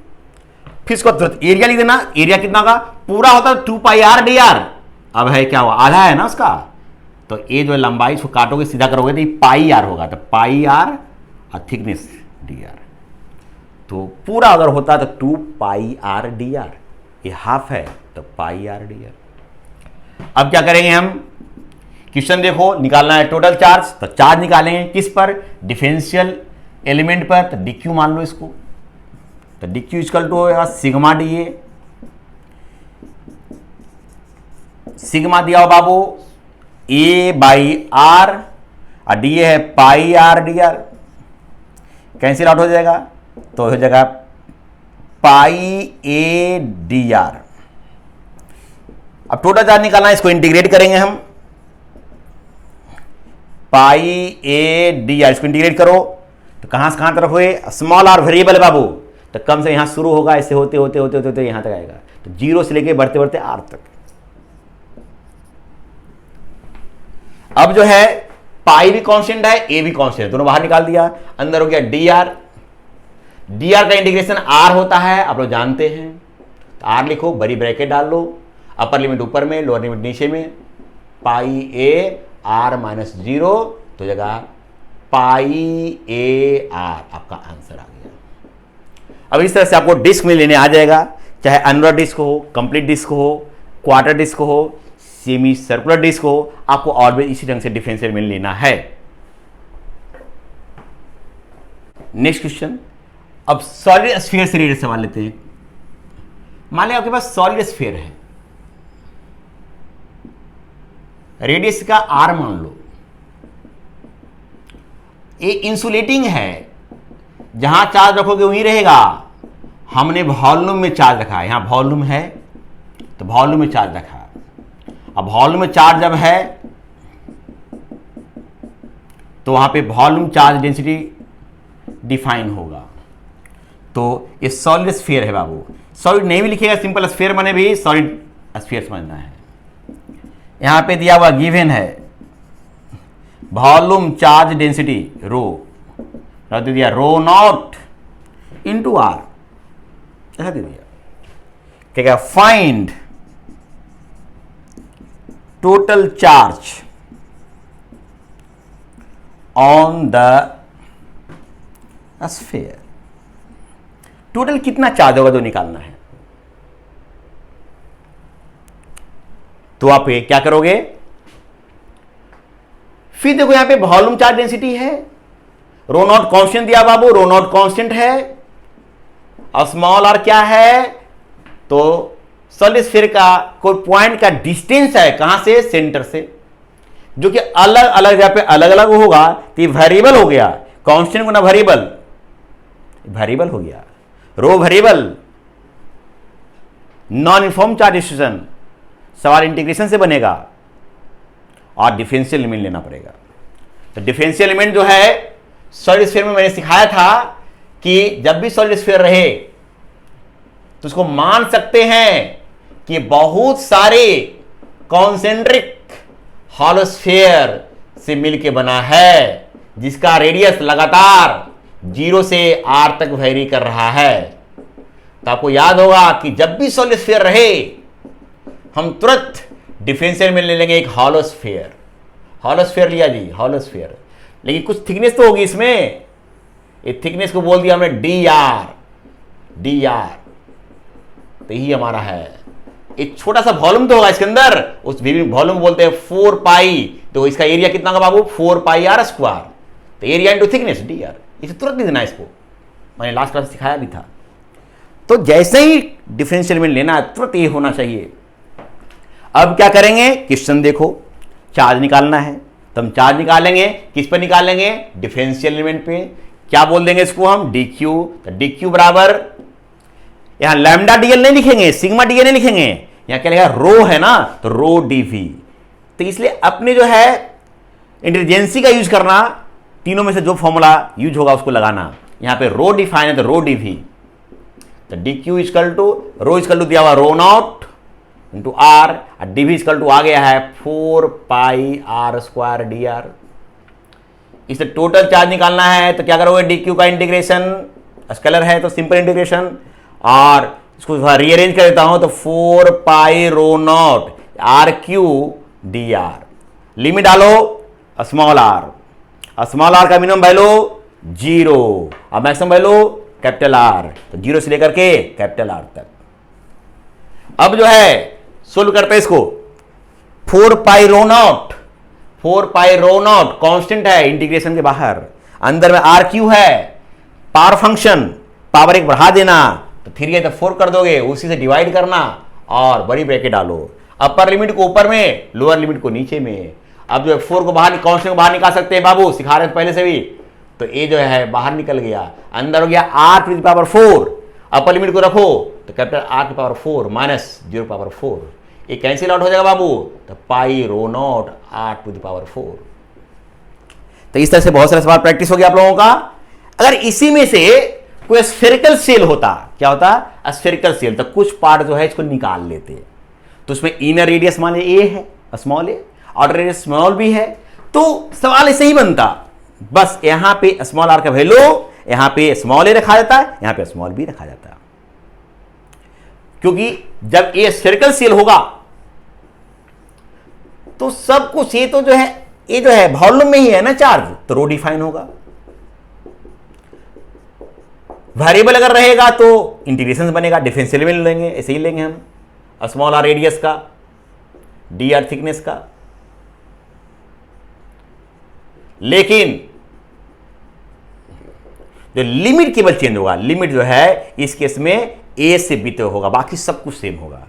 फिर इसको तुरंत एरिया लिख देना, एरिया कितना का, पूरा होता तो 2 पाई आर डी आर। अब है क्या हुआ, आधा है ना उसका, तो ये जो लंबाई इसको काटोगे सीधा करोगे तो ये पाई आर होगा, तो पाई आर और थिकनेस डी आर। तो पूरा अगर होता तो 2 पाई आर डी आर, ये हाफ है तो पाई आर डी आर। अब क्या करेंगे हम, क्वेश्चन देखो, निकालना है टोटल चार्ज, तो चार्ज निकालेंगे किस पर, डिफरेंशियल एलिमेंट पर, तो डी क्यू मान लो इसको, तो डी क्यू इक्वल टू होगा सिग्मा डी ए। सिग्मा दिया हो बाबू ए बाई आर, और डी ए है pi R D R, cancel out हो जाएगा, तो हो जाएगा पाई ए डी आर। अब टोटल चार्ज निकालना है, इसको इंटीग्रेट करेंगे हम, पाई ए डी आर, इसको इंटीग्रेट करो तो कहां से कहां तक हुए, स्मॉल आर वेरिएबल है बाबू, तो कम से यहां शुरू होगा, ऐसे होते होते होते होते, होते यहां तक आएगा, तो 0 से लेके बढ़ते बढ़ते आर तक। अब जो है पाई भी कांस्टेंट है, ए भी कांस्टेंट है, दोनों बाहर निकाल दिया, अंदर हो गया डी आर। डी आर का इंटीग्रेशन आर होता है, आप लोग जानते हैं, तो आर लिखो, बड़ी ब्रैकेट डाल लो, अपर लिमिट ऊपर में, लोअर लिमिट नीचे में, पाई ए आर माइनस 0, तो जगह पाई ए आर, आपका आंसर आ गया। अब इस तरह से आपको डिस्क में लेने आ जाएगा, चाहे अनुलर डिस्क हो, कंप्लीट डिस्क हो, क्वार्टर डिस्क हो, सेमी सर्कुलर डिस्क हो, आपको और भी इसी ढंग से डिफरेंशियल एलिमेंट लेना है। नेक्स्ट क्वेश्चन, अब सॉलिड स्फीयर से रिलेटेड सवाल लेते हैं। मान लिया आपके पास सॉलिड स्फीयर है, रेडियस का आर मान लो, ये इंसुलेटिंग है, जहां चार्ज रखोगे वहीं रहेगा। हमने वॉल्यूम में चार्ज रखा है, यहां वॉल्यूम है तो वॉल्यूम में चार्ज रखा। अब वॉल्यूम में चार्ज जब है तो वहां पे वॉल्यूम चार्ज डेंसिटी डिफाइन होगा। तो ये सॉलिड स्फीयर है बाबू, सॉलिड नहीं भी लिखेगा, सिंपल स्फीयर माने भी सॉलिड स्फीयर समझना है। यहां पे दिया हुआ गिवन है वॉल्यूम चार्ज डेंसिटी रो, रख दे दिया रो नॉट इंटू आर, ऐसा दे दिया। क्या क्या, find total charge on the sphere. Total कितना चार्ज होगा जो निकालना है। तो आप ये क्या करोगे, फिर देखो यहां पे वॉल्यूम चार्ज डेंसिटी है, रो नॉट कांस्टेंट दिया बाबू, रो नॉट कांस्टेंट है, और स्मॉल आर क्या है, तो सॉलिड स्फीयर का कोई पॉइंट का डिस्टेंस है, कहां से, सेंटर से, जो कि अलग अलग जगह पे अलग अलग होगा, तो ये वेरिएबल हो गया, कांस्टेंट गुना वेरिएबल, वेरिएबल हो गया, rho variable, non uniform charge distribution, सवाल इंटीग्रेशन से बनेगा और डिफरेंशियल एलिमेंट लेना पड़ेगा। तो डिफरेंशियल एलिमेंट जो है सॉलिड स्फीयर में मैंने सिखाया था कि जब भी सॉलिड स्फीयर रहे तो उसको मान सकते हैं कि बहुत सारे कॉन्सेंट्रिक हॉलो स्फीयर से मिलकर बना है, जिसका रेडियस लगातार 0 से r तक वेरी कर रहा है। तो आपको याद होगा कि जब भी सॉलिड स्फीयर रहे हम तुरंत डिफरेंशियल में ले लेंगे एक हॉलो स्फीयर। हॉलो स्फीयर लिया जी, हॉलो स्फीयर, लेकिन कुछ थिकनेस तो होगी इसमें, ये थिकनेस को बोल दिया हमने डी आर, डी आर, तो यही हमारा है। एक छोटा सा वॉल्यूम तो होगा इसके अंदर, उस वॉल्यूम को बोलते हैं 4 पाई, तो इसका एरिया कितना होगा बाबू, 4 पाई आर स्क्वायर, तो area into thickness D R. इसे तुरंत नहीं देना, इसको मैंने लास्ट क्लास सिखाया भी था। तो जैसे ही डिफरेंशियल एलिमेंट लेना है तुरंत ये होना चाहिए। अब क्या करेंगे, क्वेश्चन देखो, चार्ज निकालना है, तो हम चार्ज निकालेंगे, किस पर निकालेंगे, डिफरेंशियल एलिमेंट पे। क्या बोल देंगे इसको हम, डी क्यू, तो डी क्यू बराबर, यहां लैम्डा डीएल नहीं लिखेंगे, सिग्मा डीएल नहीं लिखेंगे, यहां क्या लिखा रो है ना, तो रो डीवी। तो इसलिए अपने जो है इंटेलिजेंसी का यूज करना, तीनों में से जो फॉर्मूला यूज होगा उसको लगाना। यहां पे रो डिफाइन है तो रो डीवी, तो D Q equal to rho equal to दिया हुआ rho naught into R, D V equal to आ गया है 4 pi R square D R. इसे टोटल चार्ज निकालना है तो क्या करोगे, डी क्यू का इंटीग्रेशन, स्केलर है तो सिंपल इंटीग्रेशन, और इसको रीअरेंज कर देता हूं तो 4 pi rho naught R Q D R. Limit डालो स्मॉल आर का मिनिमम वैल्यू 0 और मैक्सिमम वैल्यू कैपिटल आर, तो 0 से लेकर के कैपिटल आर तक। अब जो है सोल्व करते हैं इसको, 4 पाई रो नॉट कांस्टेंट है इंटीग्रेशन के बाहर, अंदर में आर क्यू है, पावर फंक्शन, पावर एक बढ़ा देना तो 3 है तो 4 कर दोगे, उसी से डिवाइड करना और बड़ी ब्रैकेट डालो, अपर लिमिट को ऊपर में, लोअर लिमिट को नीचे में। अब जो है 4 को बाहर, कांस्टेंट को बाहर निकाल सकते हैं बाबू, सिखा रहे हैं पहले से भी, तो ये जो है बाहर निकल गया, अंदर हो गया r to the power 4, upper limit को रखो तो capital R to power 4 minus 0 power 4, ये कैंसिल आउट हो जाएगा बाबू, तो pi rho naught R to the power 4। तो इस तरह से बहुत सारे सवाल प्रैक्टिस हो गया आप लोगों का। अगर इसी में से कोई स्फेरिकल सेल होता, क्या होता स्फेरिकल सेल, तो कुछ पार्ट जो है इसको निकाल लेते, तो उसमें इनर रेडियस मान लीजिए ए है, स्मॉल ए, आउटर रेडियस स्मॉल बी है, तो सवाल ऐसे ही बनता, बस यहां पे स्मॉल आर का वैल्यू यहां पे स्मॉल ए रखा जाता है, यहां पे स्मॉल बी रखा जाता है, क्योंकि जब ये स्फेरिकल सेल होगा तो सब कुछ ये तो जो है ये जो है वॉल्यूम में ही है ना चार्ज, तो रो डिफाइन होगा। वेरिएबल अगर रहेगा तो इंटीग्रेशन बनेगा, डिफरेंशियल में लेंगे, ऐसे ही लेंगे हम, स्मॉल आर रेडियस का, डी आर थिकनेस का। लेकिन जो लिमिट केवल चेंज होगा, लिमिट जो है इस केस में ए से बी तक होगा, बाकी सब कुछ सेम होगा,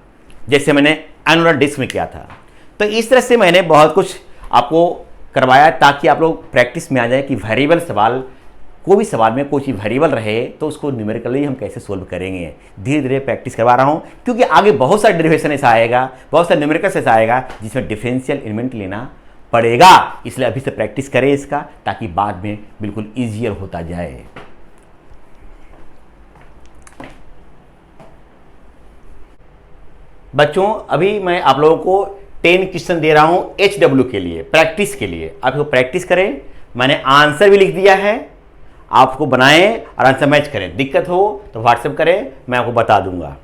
जैसे मैंने एनुलर डिस्क में किया था। तो इस तरह से मैंने बहुत कुछ आपको करवाया ताकि आप लोग प्रैक्टिस में आ जाए कि वेरिएबल सवाल, कोई भी सवाल में कोई चीज़ वेरिएबल रहे तो उसको न्यूमेरिकली हम कैसे सोल्व करेंगे। धीरे धीरे प्रैक्टिस करवा रहा हूँ, क्योंकि आगे बहुत सारा डेरिवेशन ऐसा आएगा, बहुत सारे न्यूमेरिकल्स ऐसा आएगा जिसमें डिफरेंशियल एलिमेंट लेना पड़ेगा। इसलिए अभी से प्रैक्टिस करें इसका, ताकि बाद में बिल्कुल ईजियर होता जाए। बच्चों अभी मैं आप लोगों को 10 क्वेश्चन दे रहा हूं HW के लिए, प्रैक्टिस के लिए। आप इसको प्रैक्टिस करें, मैंने आंसर भी लिख दिया है, आपको बनाएं और आंसर मैच करें। दिक्कत हो तो व्हाट्सएप करें, मैं आपको बता दूंगा।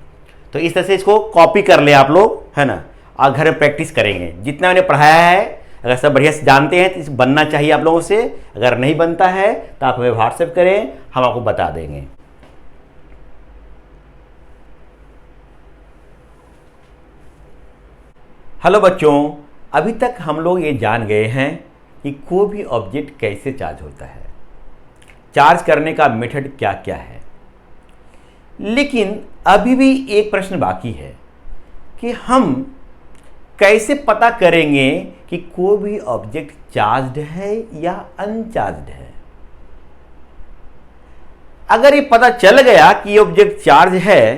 तो इस तरह से इसको कॉपी कर ले आप लोग, है ना, और घर में प्रैक्टिस करेंगे। जितना मैंने पढ़ाया है अगर सब बढ़िया से जानते हैं तो इस बनना चाहिए आप लोगों से। अगर नहीं बनता है तो आप हमें व्हाट्सएप करें, हम आपको बता देंगे। हेलो बच्चों, अभी तक हम लोग ये जान गए हैं कि कोई भी ऑब्जेक्ट कैसे चार्ज होता है, चार्ज करने का मेथड क्या क्या है। लेकिन अभी भी एक प्रश्न बाकी है कि हम कैसे पता करेंगे कि कोई भी ऑब्जेक्ट चार्ज्ड है या अनचार्ज्ड है। अगर ये पता चल गया कि ये ऑब्जेक्ट चार्ज है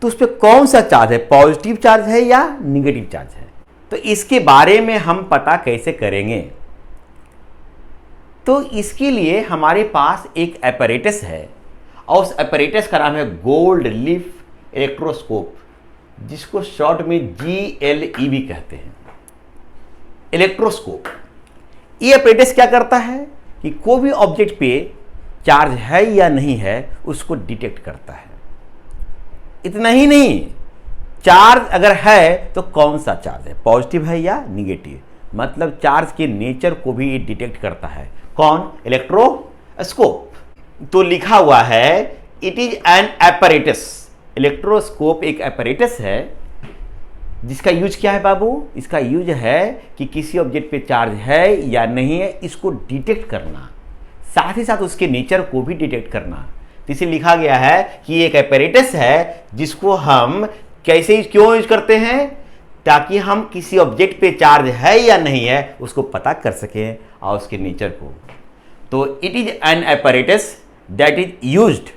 तो उस पर कौन सा चार्ज है, पॉजिटिव चार्ज है या निगेटिव चार्ज है, तो इसके बारे में हम पता कैसे करेंगे। तो इसके लिए हमारे पास एक एपरेटस है और उस एपरेटस का नाम है गोल्ड लीफ इलेक्ट्रोस्कोप, जिसको शॉर्ट में GLEB कहते हैं, इलेक्ट्रोस्कोप। ये एपरेटस क्या करता है कि कोई भी ऑब्जेक्ट पे चार्ज है या नहीं है उसको डिटेक्ट करता है। इतना ही नहीं, चार्ज अगर है तो कौन सा चार्ज है, पॉजिटिव है या निगेटिव, मतलब चार्ज के नेचर को भी ये डिटेक्ट करता है। कौन, इलेक्ट्रोस्कोप। तो लिखा हुआ है it is an apparatus, electroscope एक एपरेटस है जिसका यूज क्या है बाबू, इसका यूज है कि किसी ऑब्जेक्ट पे चार्ज है या नहीं है इसको डिटेक्ट करना, साथ ही साथ उसके नेचर को भी डिटेक्ट करना। तो इसे लिखा गया है कि एक एपरेटस है जिसको हम कैसे क्यों यूज करते हैं, ताकि हम किसी ऑब्जेक्ट पे चार्ज है या नहीं है उसको पता कर सकें और उसके नेचर को। तो it is an apparatus that is used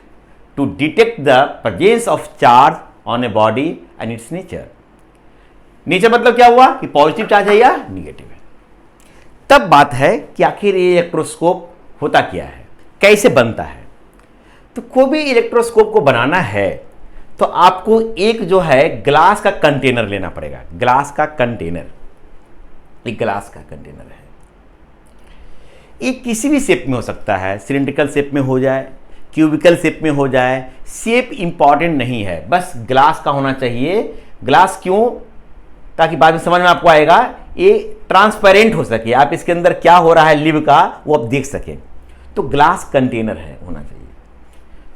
to detect the presence of charge on a body and its nature. नीचे मतलब क्या हुआ कि पॉजिटिव चार्ज है या निगेटिव है। तब बात है कि आखिर ये इलेक्ट्रोस्कोप होता क्या है, कैसे बनता है। तो कोई भी इलेक्ट्रोस्कोप को बनाना है तो आपको एक जो है ग्लास का कंटेनर लेना पड़ेगा। ग्लास का कंटेनर, एक ग्लास का कंटेनर है, ये किसी भी शेप में हो सकता है, सिलिंड्रिकल शेप में हो जाए, क्यूबिकल शेप में हो जाए, शेप इंपॉर्टेंट नहीं है, बस ग्लास का होना चाहिए। ग्लास क्यों? ताकि बाद में समझ में आपको आएगा, ये ट्रांसपेरेंट हो सके, आप इसके अंदर क्या हो रहा है लिव का वो आप देख सकें। तो ग्लास कंटेनर है होना चाहिए।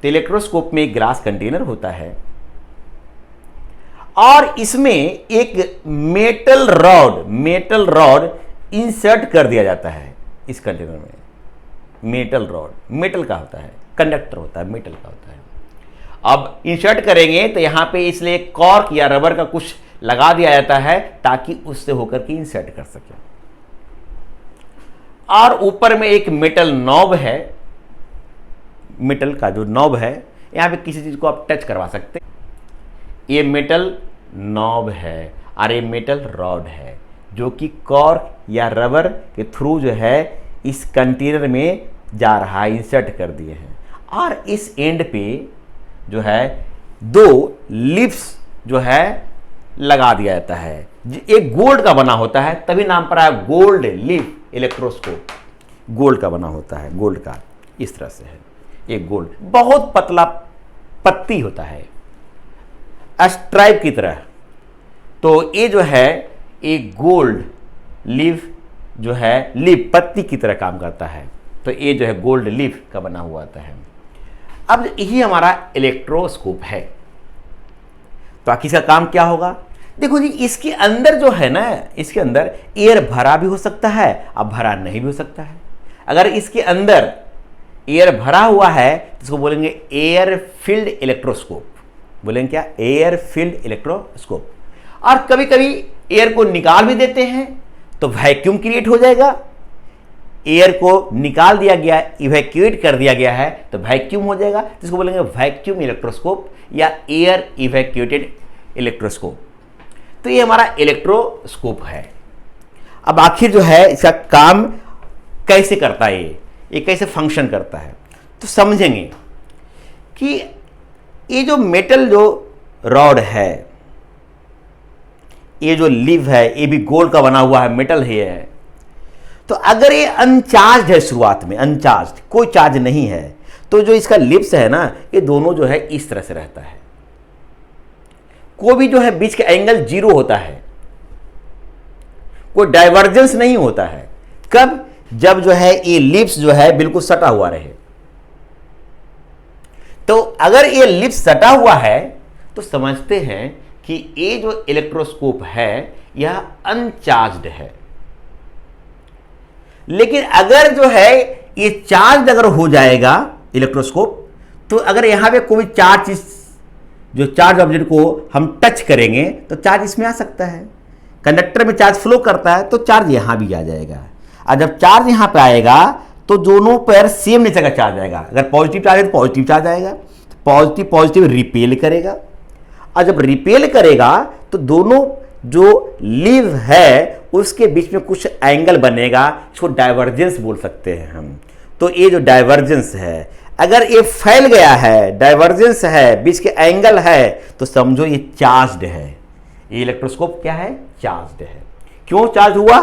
तो इलेक्ट्रोस्कोप में एक ग्लास कंटेनर होता है और इसमें एक मेटल रॉड इंसर्ट कर दिया जाता है इस कंटेनर में। मेटल रॉड मेटल का होता है, कंडक्टर होता है, मेटल का होता है। अब इंसर्ट करेंगे तो यहां पे इसलिए कॉर्क या रबर का कुछ लगा दिया जाता है ताकि उससे होकर के इंसर्ट कर सके। और ऊपर में एक मेटल नॉब है, मेटल का जो नॉब है, यहां पे किसी चीज को आप टच करवा सकते हैं। ये मेटल नॉब है और ये मेटल रॉड है जो कि कॉर्क या रबर के थ्रू जो है इस कंटेनर में जा रहा है, इंसर्ट कर दिए हैं। और इस एंड पे जो है दो लिप्स जो है लगा दिया जाता है, एक गोल्ड का बना होता है, तभी नाम पड़ा है गोल्ड लिप इलेक्ट्रोस्कोप। गोल्ड का बना होता है, गोल्ड का इस तरह से है, एक गोल्ड बहुत पतला पत्ती होता है स्ट्राइप की तरह। तो ये जो है एक गोल्ड लीफ जो है लीफ पत्ती की तरह काम करता है। तो ये जो है गोल्ड लीफ का बना हुआ आता है। अब यही हमारा इलेक्ट्रोस्कोप है। तो आखिर इसका काम क्या होगा? देखो जी, इसके अंदर जो है ना, इसके अंदर एयर भरा भी हो सकता है, अब भरा नहीं भी हो सकता है। अगर इसके अंदर एयर भरा हुआ है तो इसको बोलेंगे एयर फिल्ड इलेक्ट्रोस्कोप। बोलेंगे क्या? Air filled electroscope. और कभी कभी एयर को निकाल भी देते हैं तो वैक्यूम क्रिएट हो जाएगा। एयर को निकाल दिया गया, इवैक्यूएट कर दिया गया है तो वैक्यूम हो जाएगा, जिसको बोलेंगे वैक्यूम इलेक्ट्रोस्कोप या एयर इवैक्यूएटेड इलेक्ट्रोस्कोप। तो ये हमारा इलेक्ट्रोस्कोप है। अब आखिर जो है इसका काम कैसे करता है, ये कैसे फंक्शन करता है, तो समझेंगे कि ये जो मेटल जो रॉड है, ये जो लीव है, ये भी गोल्ड का बना हुआ है, मेटल है। तो अगर ये अनचार्ज है, शुरुआत में अनचार्ज, कोई चार्ज नहीं है, तो जो इसका लिप्स है ना, ये दोनों जो है इस तरह से रहता है। कोई भी जो है बीच का एंगल 0 होता है, कोई डाइवर्जेंस नहीं होता है। कब? जब जो है ये लिप्स जो है बिल्कुल सटा हुआ रहे। तो अगर ये लिप्स सटा हुआ है तो समझते हैं कि ये जो इलेक्ट्रोस्कोप है यह अनचार्ज्ड है। लेकिन अगर जो है ये चार्ज अगर हो जाएगा इलेक्ट्रोस्कोप, तो अगर यहां पे कोई चार्ज, जो चार्ज ऑब्जेक्ट को हम टच करेंगे तो चार्ज इसमें आ सकता है। कंडक्टर में चार्ज फ्लो करता है तो चार्ज यहां भी आ जाएगा। और जब चार्ज यहां पे आएगा तो दोनों पर सेम नेचर का चार्ज आएगा। अगर पॉजिटिव चार्ज है तो पॉजिटिव चार्ज आएगा, पॉजिटिव पॉजिटिव रिपेल करेगा। और जब रिपेल करेगा तो दोनों जो लीव है उसके बीच में कुछ एंगल बनेगा, इसको डाइवर्जेंस बोल सकते हैं हम। तो ये जो डाइवर्जेंस है, अगर ये फैल गया है, डाइवर्जेंस है, बीच के एंगल है, तो समझो ये चार्ज्ड है। ये इलेक्ट्रोस्कोप क्या है? चार्ज्ड है। क्यों चार्ज हुआ?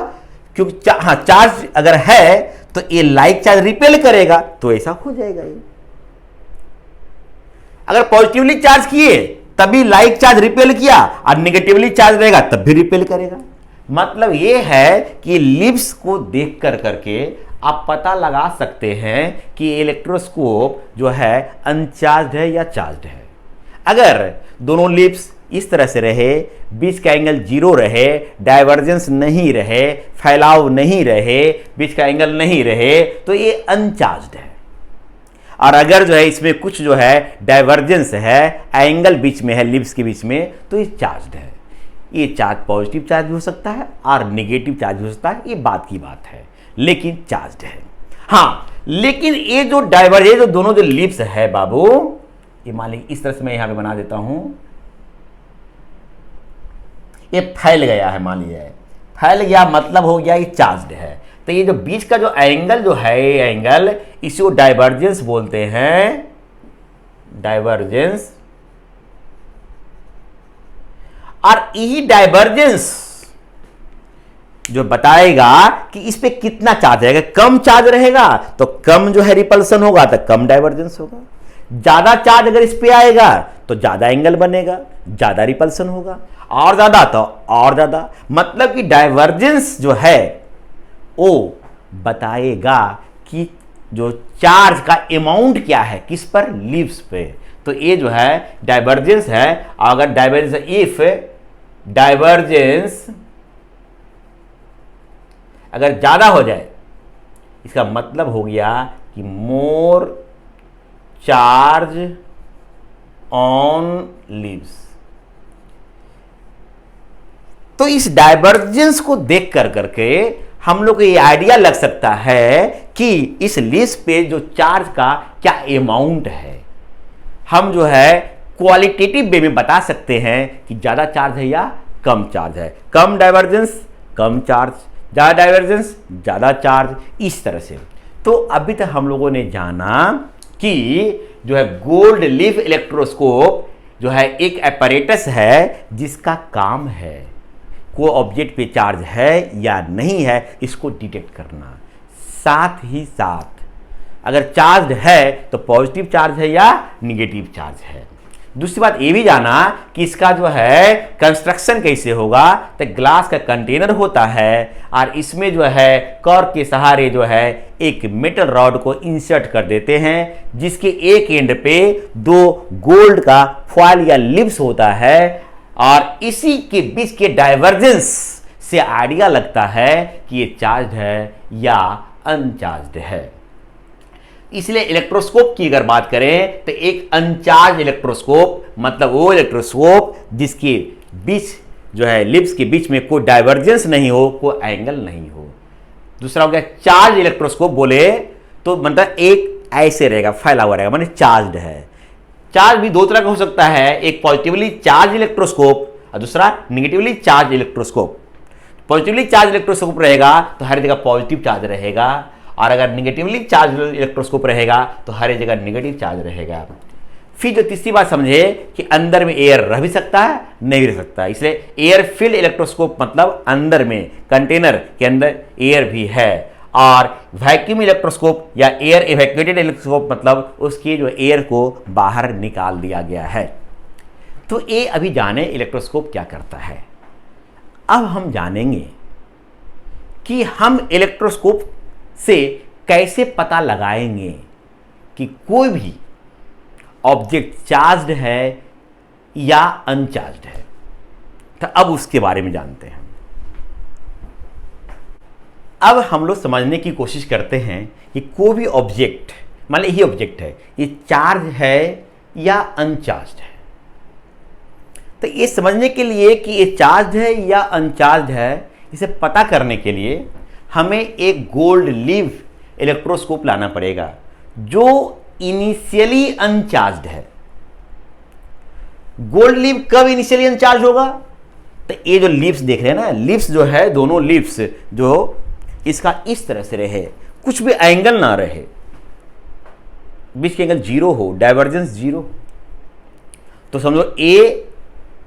क्योंकि चार्ज अगर है तो ये लाइक चार्ज रिपेल करेगा तो ऐसा हो जाएगा। ये अगर पॉजिटिवली चार्ज किए तभी लाइक चार्ज रिपेल किया, और नेगेटिवली चार्ज रहेगा तब भी रिपेल करेगा। मतलब ये है कि लिप्स को देख कर करके आप पता लगा सकते हैं कि इलेक्ट्रोस्कोप जो है अनचार्ज्ड है या चार्ज्ड है। अगर दोनों लिप्स इस तरह से रहे, बीच का एंगल 0 रहे, डाइवर्जेंस नहीं रहे, फैलाव नहीं रहे, बीच का एंगल नहीं रहे, तो ये अनचार्ज्ड है। और अगर जो है इसमें कुछ जो है डाइवर्जेंस है, एंगल बीच में है लिप्स के बीच में, तो ये चार्ज्ड है। ये चार्ज पॉजिटिव चार्ज भी हो सकता है और नेगेटिव चार्ज भी हो सकता है, ये बात की बात है, लेकिन चार्ज्ड है। हाँ, लेकिन ये जो डाइवर्जेंस, जो दोनों जो लिप्स है बाबू, ये मान लीजिए इस तरह से मैं यहां पे बना देता हूं, ये फैल गया है, मान लीजिए फैल गया मतलब हो गया ये चार्ज्ड है। तो ये जो बीच का जो एंगल जो है, एंगल इसी को डाइवर्जेंस बोलते हैं, डाइवर्जेंस। और यही डाइवर्जेंस जो बताएगा कि इस पे कितना चार्ज रहेगा। कम चार्ज रहेगा तो कम जो है रिपल्सन होगा, तो कम डाइवर्जेंस होगा। ज्यादा चार्ज अगर इस पे आएगा तो ज्यादा एंगल बनेगा, ज्यादा रिपल्सन होगा, और ज्यादा तो और ज्यादा। मतलब कि डाइवर्जेंस जो है वो बताएगा कि जो चार्ज का अमाउंट क्या है, किस पर, लीव्स पे। तो ये जो है डाइवर्जेंस है। अगर डाइवर्जेंस, इफ डाइवर्जेंस अगर ज्यादा हो जाए, इसका मतलब हो गया कि मोर चार्ज ऑन लीव्स। तो इस डाइवर्जेंस को देख कर करके हम लोग को ये आइडिया लग सकता है कि इस लीव्स पे जो चार्ज का क्या अमाउंट है। हम जो है क्वालिटेटिव वे में बता सकते हैं कि ज्यादा चार्ज है या कम चार्ज है। कम डाइवर्जेंस कम चार्ज, ज्यादा डाइवर्जेंस ज्यादा चार्ज, इस तरह से। तो अभी तक हम लोगों ने जाना कि जो है गोल्ड लीफ इलेक्ट्रोस्कोप जो है एक apparatus है जिसका काम है कोई ऑब्जेक्ट पे चार्ज है या नहीं है इसको डिटेक्ट करना। साथ ही साथ अगर चार्ज है तो पॉजिटिव चार्ज है या निगेटिव चार्ज है। दूसरी बात ये भी जाना कि इसका जो है कंस्ट्रक्शन कैसे होगा। तो ग्लास का कंटेनर होता है और इसमें जो है कॉर्क के सहारे जो है एक मेटल रॉड को इंसर्ट कर देते हैं, जिसके एक एंड पे दो गोल्ड का फॉयल या लिप्स होता है, और इसी के बीच के डाइवर्जेंस से आइडिया लगता है कि ये चार्ज है या अनचार्ज है। इसलिए इलेक्ट्रोस्कोप की अगर बात करें तो एक अनचार्ज इलेक्ट्रोस्कोप मतलब वो इलेक्ट्रोस्कोप जिसके बीच जो है लिप्स के बीच में कोई डाइवर्जेंस नहीं हो, कोई एंगल नहीं हो। दूसरा हो गया चार्ज इलेक्ट्रोस्कोप। बोले तो मतलब एक ऐसे रहेगा, फैला हुआ रहेगा, माने चार्ज है। चार्ज भी दो तरह का हो सकता है, एक पॉजिटिवली चार्ज इलेक्ट्रोस्कोप और दूसरा negatively charge electroscope. Positively charge electroscope रहेगा तो हर जगह पॉजिटिव चार्ज रहेगा, और अगर निगेटिवली चार्ज इलेक्ट्रोस्कोप रहेगा तो हर जगह निगेटिव चार्ज रहेगा। फिर जो तीसरी बात समझे कि अंदर में एयर रह भी सकता है, नहीं भी रह सकता है, इसलिए एयर फिल्ड इलेक्ट्रोस्कोप मतलब अंदर में कंटेनर के अंदर एयर भी है, और वैक्यूम इलेक्ट्रोस्कोप या एयर इवैक्यूएटेड इलेक्ट्रोस्कोप मतलब उसकी जो एयर को बाहर निकाल दिया गया है। तो ये अभी जाने इलेक्ट्रोस्कोप क्या करता है। अब हम जानेंगे कि हम इलेक्ट्रोस्कोप से कैसे पता लगाएंगे कि कोई भी ऑब्जेक्ट चार्ज्ड है या अनचार्ज्ड है। तो अब उसके बारे में जानते हैं। अब हम लोग समझने की कोशिश करते हैं कि कोई भी ऑब्जेक्ट, मान लीजिए ये ऑब्जेक्ट है, ये चार्ज है या अनचार्ज्ड है। तो ये समझने के लिए कि ये चार्ज है या अनचार्ज है, इसे पता करने के लिए हमें एक गोल्ड लीफ इलेक्ट्रोस्कोप लाना पड़ेगा जो इनिशियली अनचार्ज्ड है। गोल्ड लीफ कब इनिशियली अनचार्ज होगा? तो ये जो लीफ्स देख रहे हैं ना, लीफ्स जो है दोनों लीफ्स जो इसका इस तरह से रहे, कुछ भी एंगल ना रहे, बीच के एंगल जीरो हो, डाइवर्जेंस जीरो, तो समझो ए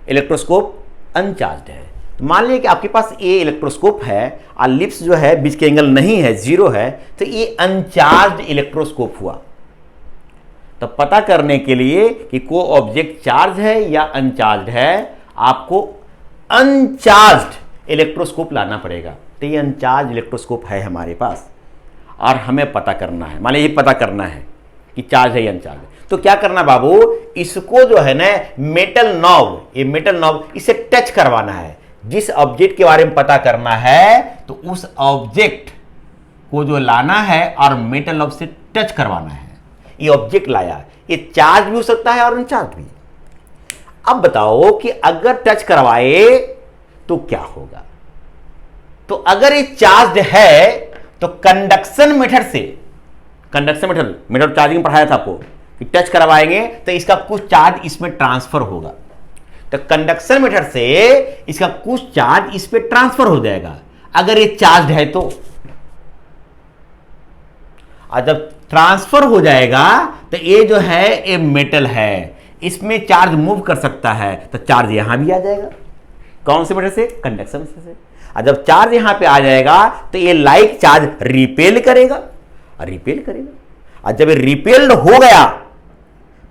इलेक्ट्रोस्कोप अनचार्ज्ड है। मान लीजिए कि आपके पास ए इलेक्ट्रोस्कोप है और लिप्स जो है बीच के एंगल नहीं है, जीरो है, तो ये अनचार्ज्ड इलेक्ट्रोस्कोप हुआ। तो पता करने के लिए कि कोई ऑब्जेक्ट चार्ज है या अनचार्ज्ड है, आपको अनचार्ज्ड इलेक्ट्रोस्कोप लाना पड़ेगा। तो ये अनचार्ज इलेक्ट्रोस्कोप है हमारे पास और हमें पता करना है, मान लीजिए ये पता करना है कि चार्ज है या अनचार्ज है। तो क्या करना बाबू, इसको जो है ना मेटल नॉब, ये मेटल नॉब इसे टच करवाना है। जिस ऑब्जेक्ट के बारे में पता करना है तो उस ऑब्जेक्ट को जो लाना है और मेटल नॉब से टच करवाना है। ये ऑब्जेक्ट लाया, ये चार्ज भी हो सकता है और अनचार्ज भी। अब बताओ कि अगर टच करवाए तो क्या होगा। तो अगर ये चार्ज है तो कंडक्शन मेथड से, कंडक्शन मेथड चार्जिंग पढ़ाया था आपको कि टच करवाएंगे तो इसका कुछ चार्ज इसमें ट्रांसफर होगा। तो कंडक्शन मेथड से इसका कुछ चार्ज इस पे ट्रांसफर हो जाएगा अगर ये चार्ज है तो। और जब ट्रांसफर हो जाएगा तो ये जो है ये मेटल है, इसमें चार्ज मूव कर सकता है, तो चार्ज यहां भी आ जाएगा। कौन से मेथड से? कंडक्शन मेथड से। और जब चार्ज यहां पे आ जाएगा तो ये लाइक चार्ज रिपेल करेगा और रिपेल करेगा। और जब ये रिपेल्ड हो गया,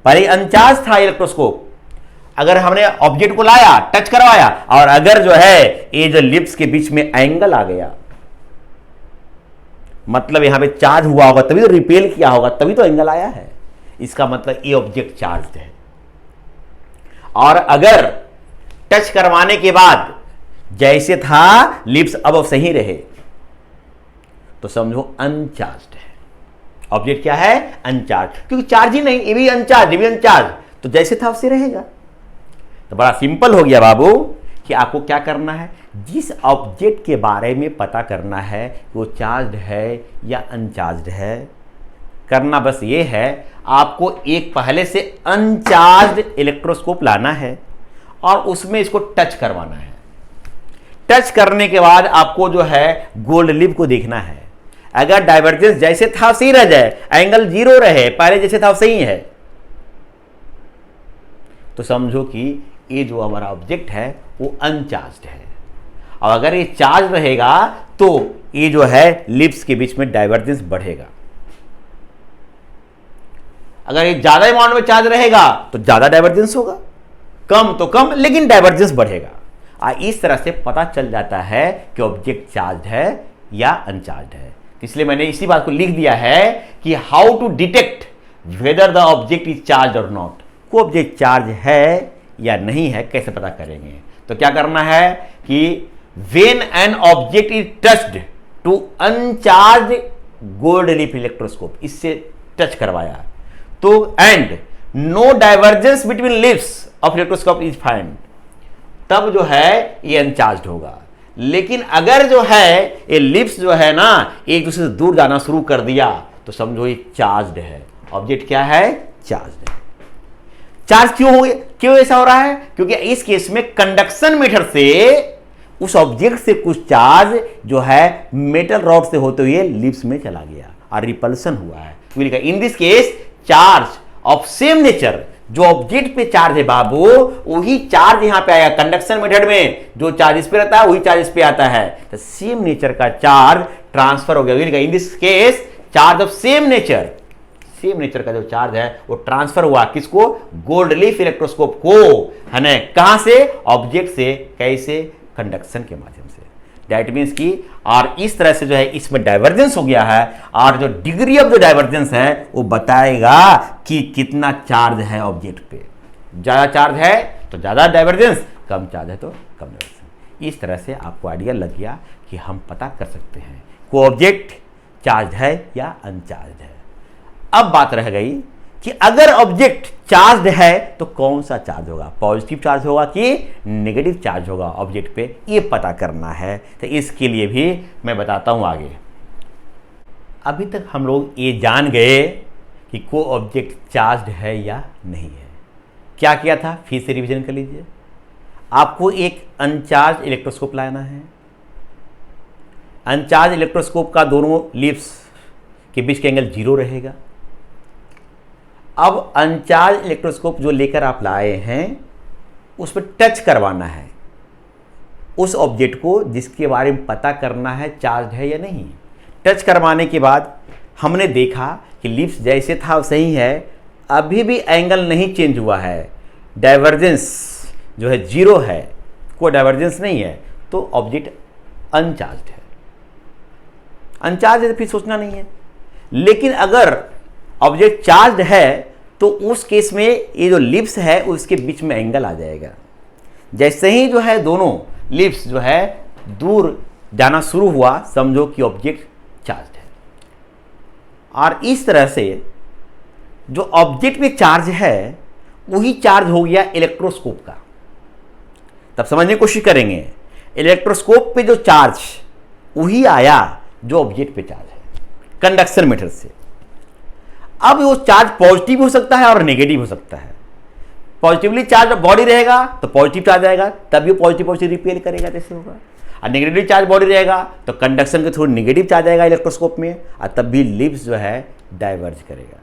पहले अनचार्ज था इलेक्ट्रोस्कोप, अगर हमने ऑब्जेक्ट को लाया, टच करवाया, और अगर जो है ये जो लिप्स के बीच में एंगल आ गया, मतलब यहां पे चार्ज हुआ होगा तभी तो रिपेल किया होगा, तभी तो एंगल आया है। इसका मतलब ये ऑब्जेक्ट चार्ज है। और अगर टच करवाने के बाद जैसे था लिप्स अब सही रहे तो समझो अनचार्ज है। ऑब्जेक्ट क्या है? अनचार्ज, क्योंकि चार्ज ही नहीं, ये भी अनचार्ज, ये भी अनचार्ज, तो जैसे था वैसे रहेगा। तो बड़ा सिंपल हो गया बाबू कि आपको क्या करना है, जिस ऑब्जेक्ट के बारे में पता करना है वो चार्ज है या अनचार्ज है, करना बस ये है, आपको एक पहले से अनचार्ज इलेक्ट्रोस्कोप लाना है और उसमें इसको टच करवाना है। टच करने के बाद आपको जो है गोल्ड लिप को देखना है। अगर डाइवर्जेंस जैसे था सही रह जाए, एंगल 0 रहे, पहले जैसे था सही है, तो समझो कि ये जो हमारा ऑब्जेक्ट है वो अनचार्ज है। और अगर ये चार्ज रहेगा तो ये जो है लिप्स के बीच में डाइवर्जेंस बढ़ेगा। अगर ये ज्यादा अमाउंट में चार्ज रहेगा तो ज्यादा डाइवर्जेंस होगा, कम तो कम, लेकिन डाइवर्जेंस बढ़ेगा। इस तरह से पता चल जाता है कि ऑब्जेक्ट चार्ज है या अनचार्ज है। इसलिए मैंने इसी बात को लिख दिया है कि how to detect whether the object is charge or not. को ऑब्जेक्ट चार्ज है या नहीं है कैसे पता करेंगे? तो क्या करना है कि when an object is touched to uncharge gold leaf electroscope, इससे टच करवाया तो and no divergence between leaves of electroscope is find, तब जो है ये अनचार्ज होगा। लेकिन अगर जो है ये लिप्स जो है ना एक दूसरे से दूर जाना शुरू कर दिया तो समझो ये चार्ज्ड है। ऑब्जेक्ट क्या है? चार्ज्ड है। चार्ज क्यों हो गया, क्यों ऐसा हो रहा है? क्योंकि इस केस में कंडक्शन मेथड से उस ऑब्जेक्ट से कुछ चार्ज जो है मेटल रॉड से होते हुए लिप्स में चला गया और रिपल्सन हुआ है। In this case charge of same nature, जो ऑब्जेक्ट पे चार्ज है बाबू वही चार्ज यहां पे आया। कंडक्शन मेथड में जो चार्ज इस पे रहता है वही चार्ज इस पे आता है, तो सेम नेचर का चार्ज ट्रांसफर हो गया। In this case charge of same nature, same nature का जो चार्ज है वो ट्रांसफर हुआ किसको? गोल्ड लीफ इलेक्ट्रोस्कोप को, है ना। कहां से? ऑब्जेक्ट से। कैसे? कंडक्शन के माध्यम से। दैट मीन्स की, और इस तरह से जो है इसमें डाइवर्जेंस हो गया है, और जो डिग्री ऑफ जो डाइवर्जेंस है वो बताएगा कि कितना चार्ज है ऑब्जेक्ट पे। ज्यादा चार्ज है तो ज्यादा डाइवर्जेंस, कम चार्ज है तो कम डाइवर्जेंस। इस तरह से आपको आइडिया लग गया कि हम पता कर सकते हैं को ऑब्जेक्ट चार्ज है या अनचार्ज है। अब बात रह गई कि अगर ऑब्जेक्ट चार्ज है तो कौन सा चार्ज होगा, पॉजिटिव चार्ज होगा कि नेगेटिव चार्ज होगा ऑब्जेक्ट पे, ये पता करना है। तो इसके लिए भी मैं बताता हूं आगे। अभी तक हम लोग ये जान गए कि को ऑब्जेक्ट चार्ज है या नहीं है। क्या किया था फिर से रिवीजन कर लीजिए। आपको एक अनचार्ज इलेक्ट्रोस्कोप लाना है। अनचार्ज इलेक्ट्रोस्कोप का दोनों लिप्स के बीच का एंगल 0 रहेगा। अब अनचार्ज इलेक्ट्रोस्कोप जो लेकर आप लाए हैं उस पर टच करवाना है उस ऑब्जेक्ट को जिसके बारे में पता करना है चार्ज है या नहीं। टच करवाने के बाद हमने देखा कि लिप्स जैसे था सही है, अभी भी एंगल नहीं चेंज हुआ है, डाइवर्जेंस जो है 0 है, कोई डाइवर्जेंस नहीं है, तो ऑब्जेक्ट अनचार्ज है। अनचार्ज है तो फिर सोचना नहीं है। लेकिन अगर ऑब्जेक्ट चार्ज है तो उस केस में ये जो लिप्स है उसके बीच में एंगल आ जाएगा। जैसे ही जो है दोनों लिप्स जो है दूर जाना शुरू हुआ, समझो कि ऑब्जेक्ट चार्ज है। और इस तरह से जो ऑब्जेक्ट में चार्ज है वही चार्ज हो गया इलेक्ट्रोस्कोप का। तब समझने की कोशिश करेंगे, इलेक्ट्रोस्कोप पे जो चार्ज वही आया जो ऑब्जेक्ट पे चार्ज है कंडक्शन मेथड से। अब वो चार्ज पॉजिटिव हो सकता है और नेगेटिव हो सकता है। पॉजिटिवली चार्ज बॉडी रहेगा तो पॉजिटिव चार्ज आएगा, तभी पॉजिटिव पॉजिटिव रिपेल करेगा, जैसे होगा। और नेगेटिवली चार्ज बॉडी रहेगा तो कंडक्शन के थ्रू नेगेटिव चार्ज आएगा इलेक्ट्रोस्कोप में, और तब भी लिब्स जो है डाइवर्ज करेगा।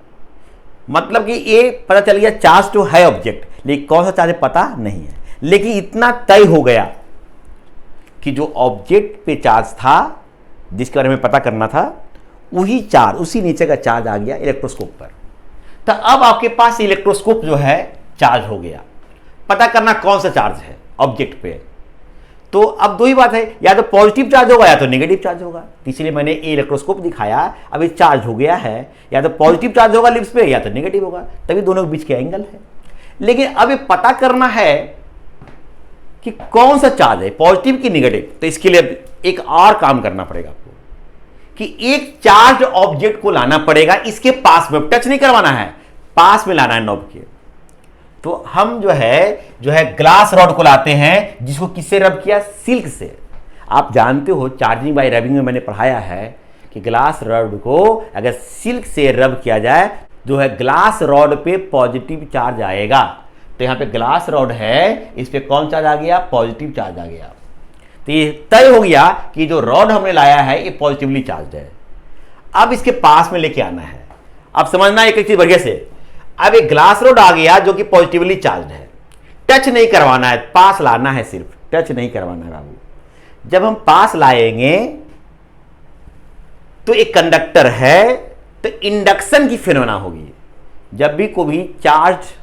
मतलब कि ये पता चल गया चार्ज तो है ऑब्जेक्ट, लेकिन कौन सा चार्ज पता नहीं है। लेकिन इतना तय हो गया कि जो ऑब्जेक्ट पे चार्ज था जिसके बारे में पता करना था, वही चार्ज, उसी नीचे का चार्ज आ गया इलेक्ट्रोस्कोप पर। तो अब आपके पास इलेक्ट्रोस्कोप जो है चार्ज हो गया, पता करना कौन सा चार्ज है ऑब्जेक्ट पे। तो अब दो ही बात है, या तो पॉजिटिव चार्ज होगा या तो नेगेटिव चार्ज होगा। इसलिए मैंने ये इलेक्ट्रोस्कोप दिखाया, अभी चार्ज हो गया है, या तो पॉजिटिव चार्ज होगा लिप्स पे या तो नेगेटिव होगा, तभी दोनों के बीच के एंगल है। लेकिन अब ये पता करना है कि कौन सा चार्ज है, पॉजिटिव की नेगेटिव। तो इसके लिए एक और काम करना पड़ेगा आपको कि एक चार्ज ऑब्जेक्ट को लाना पड़ेगा इसके पास में, टच नहीं करवाना है, पास में लाना है नॉब के। तो हम जो है ग्लास रॉड को लाते हैं, जिसको किससे रब किया, सिल्क से। आप जानते हो चार्जिंग बाय रबिंग में मैंने पढ़ाया है कि ग्लास रॉड को अगर सिल्क से रब किया जाए जो है ग्लास रॉड पे पॉजिटिव चार्ज आएगा। तो यहां पे ग्लास रॉड है, इस पे कौन चार्ज आ गया, पॉजिटिव चार्ज आ गया। तो ये तय हो गया कि जो रॉड हमने लाया है ये पॉजिटिवली चार्ज है। अब इसके पास में लेके आना है। अब समझना एक चीज बढ़िया से, अब एक ग्लास रॉड आ गया जो कि पॉजिटिवली चार्ज है, टच नहीं करवाना है, पास लाना है, सिर्फ टच नहीं करवाना है बाबू। जब हम पास लाएंगे तो एक कंडक्टर है, तो इंडक्शन की फिनोमेना होगी। जब भी कोई चार्ज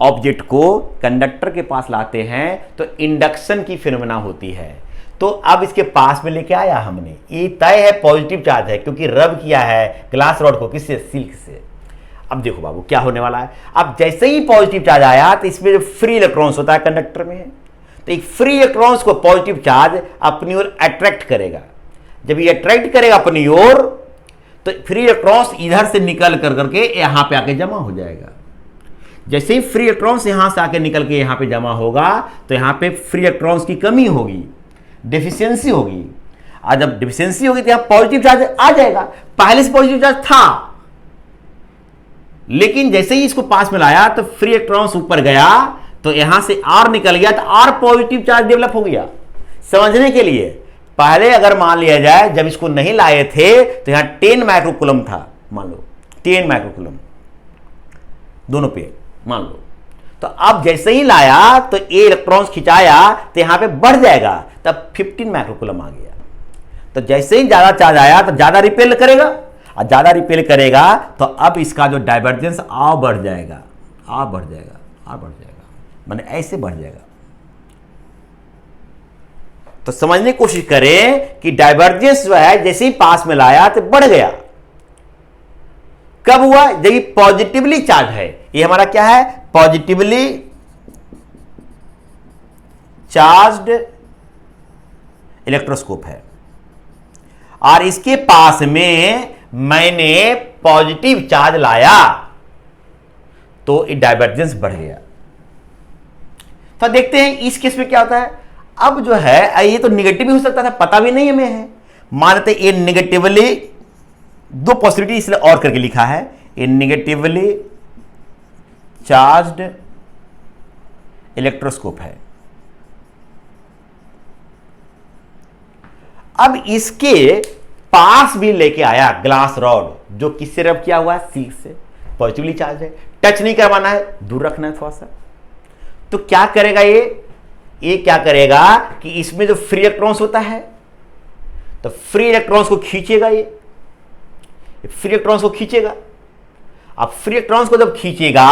ऑब्जेक्ट को कंडक्टर के पास लाते हैं तो इंडक्शन की फिनोमेना होती है। तो अब इसके पास में लेके आया हमने, ये तय है पॉजिटिव चार्ज है क्योंकि रब किया है ग्लास रॉड को, किससे, सिल्क से। अब देखो बाबू क्या होने वाला है, अब जैसे ही पॉजिटिव चार्ज आया तो इसमें जो फ्री इलेक्ट्रॉन्स होता है कंडक्टर में, तो एक फ्री इलेक्ट्रॉन्स को पॉजिटिव चार्ज अपनी ओर अट्रैक्ट करेगा। जब ये अट्रैक्ट करेगा अपनी ओर तो फ्री इलेक्ट्रॉन्स इधर से निकल कर करके यहां पे आके जमा हो जाएगा। जैसे ही फ्री इलेक्ट्रॉन्स यहां से आके निकल के यहां पे जमा होगा तो यहां पे फ्री इलेक्ट्रॉन्स की कमी होगी, डेफिशिएंसी होगी। और जब डेफिशिएंसी होगी तो यहां पॉजिटिव चार्ज आ जाएगा, पहले से पॉजिटिव चार्ज था, लेकिन जैसे ही इसको पास में लाया तो फ्री इलेक्ट्रॉन्स ऊपर गया तो यहां से आर निकल गया, तो आर पॉजिटिव चार्ज डेवलप हो गया। समझने के लिए, पहले अगर मान लिया जाए जब इसको नहीं लाए थे तो यहां 10 माइक्रोकूलम था, मान लो 10 माइक्रोकूलम दोनों पे मान लो। तो अब जैसे ही लाया तो ए इलेक्ट्रॉन्स खिंचाया तो यहां पे बढ़ जाएगा, तब 15 माइक्रोकूलम आ गया। तो जैसे ही ज्यादा चार्ज आया तो ज्यादा रिपेल करेगा, और ज्यादा रिपेल करेगा तो अब इसका जो डाइवर्जेंस आ बढ़ जाएगा, आ बढ़ जाएगा, आ बढ़ जाएगा, माने ऐसे बढ़ जाएगा। तो समझने की कोशिश करें कि डाइवर्जेंस जो है जैसे ही पास में लाया तो बढ़ गया। कब हुआ, जब ये पॉजिटिवली चार्ज है। ये हमारा क्या है, पॉजिटिवली चार्ज्ड इलेक्ट्रोस्कोप है, और इसके पास में मैंने पॉजिटिव चार्ज लाया तो ये डाइवर्जेंस बढ़ गया। तो देखते हैं इस केस में क्या होता है। अब जो है ये तो निगेटिव भी हो सकता था, पता भी नहीं हमें है, मानते ये निगेटिवली, दो पॉसिबिलिटी इसलिए और करके लिखा है, ये निगेटिवली चार्ज्ड इलेक्ट्रोस्कोप है। अब इसके पास भी लेके आया ग्लास रॉड जो किससे रब किया हुआ है, सिल्क से, पॉजिटिवली चार्ज है, टच नहीं करवाना है, दूर रखना है थोड़ा सा। तो क्या करेगा ये क्या करेगा कि इसमें जो फ्री इलेक्ट्रॉन्स होता है तो फ्री इलेक्ट्रॉन्स को खींचेगा, ये फ्री इलेक्ट्रॉन्स को खींचेगा। अब फ्री इलेक्ट्रॉन्स को जब खींचेगा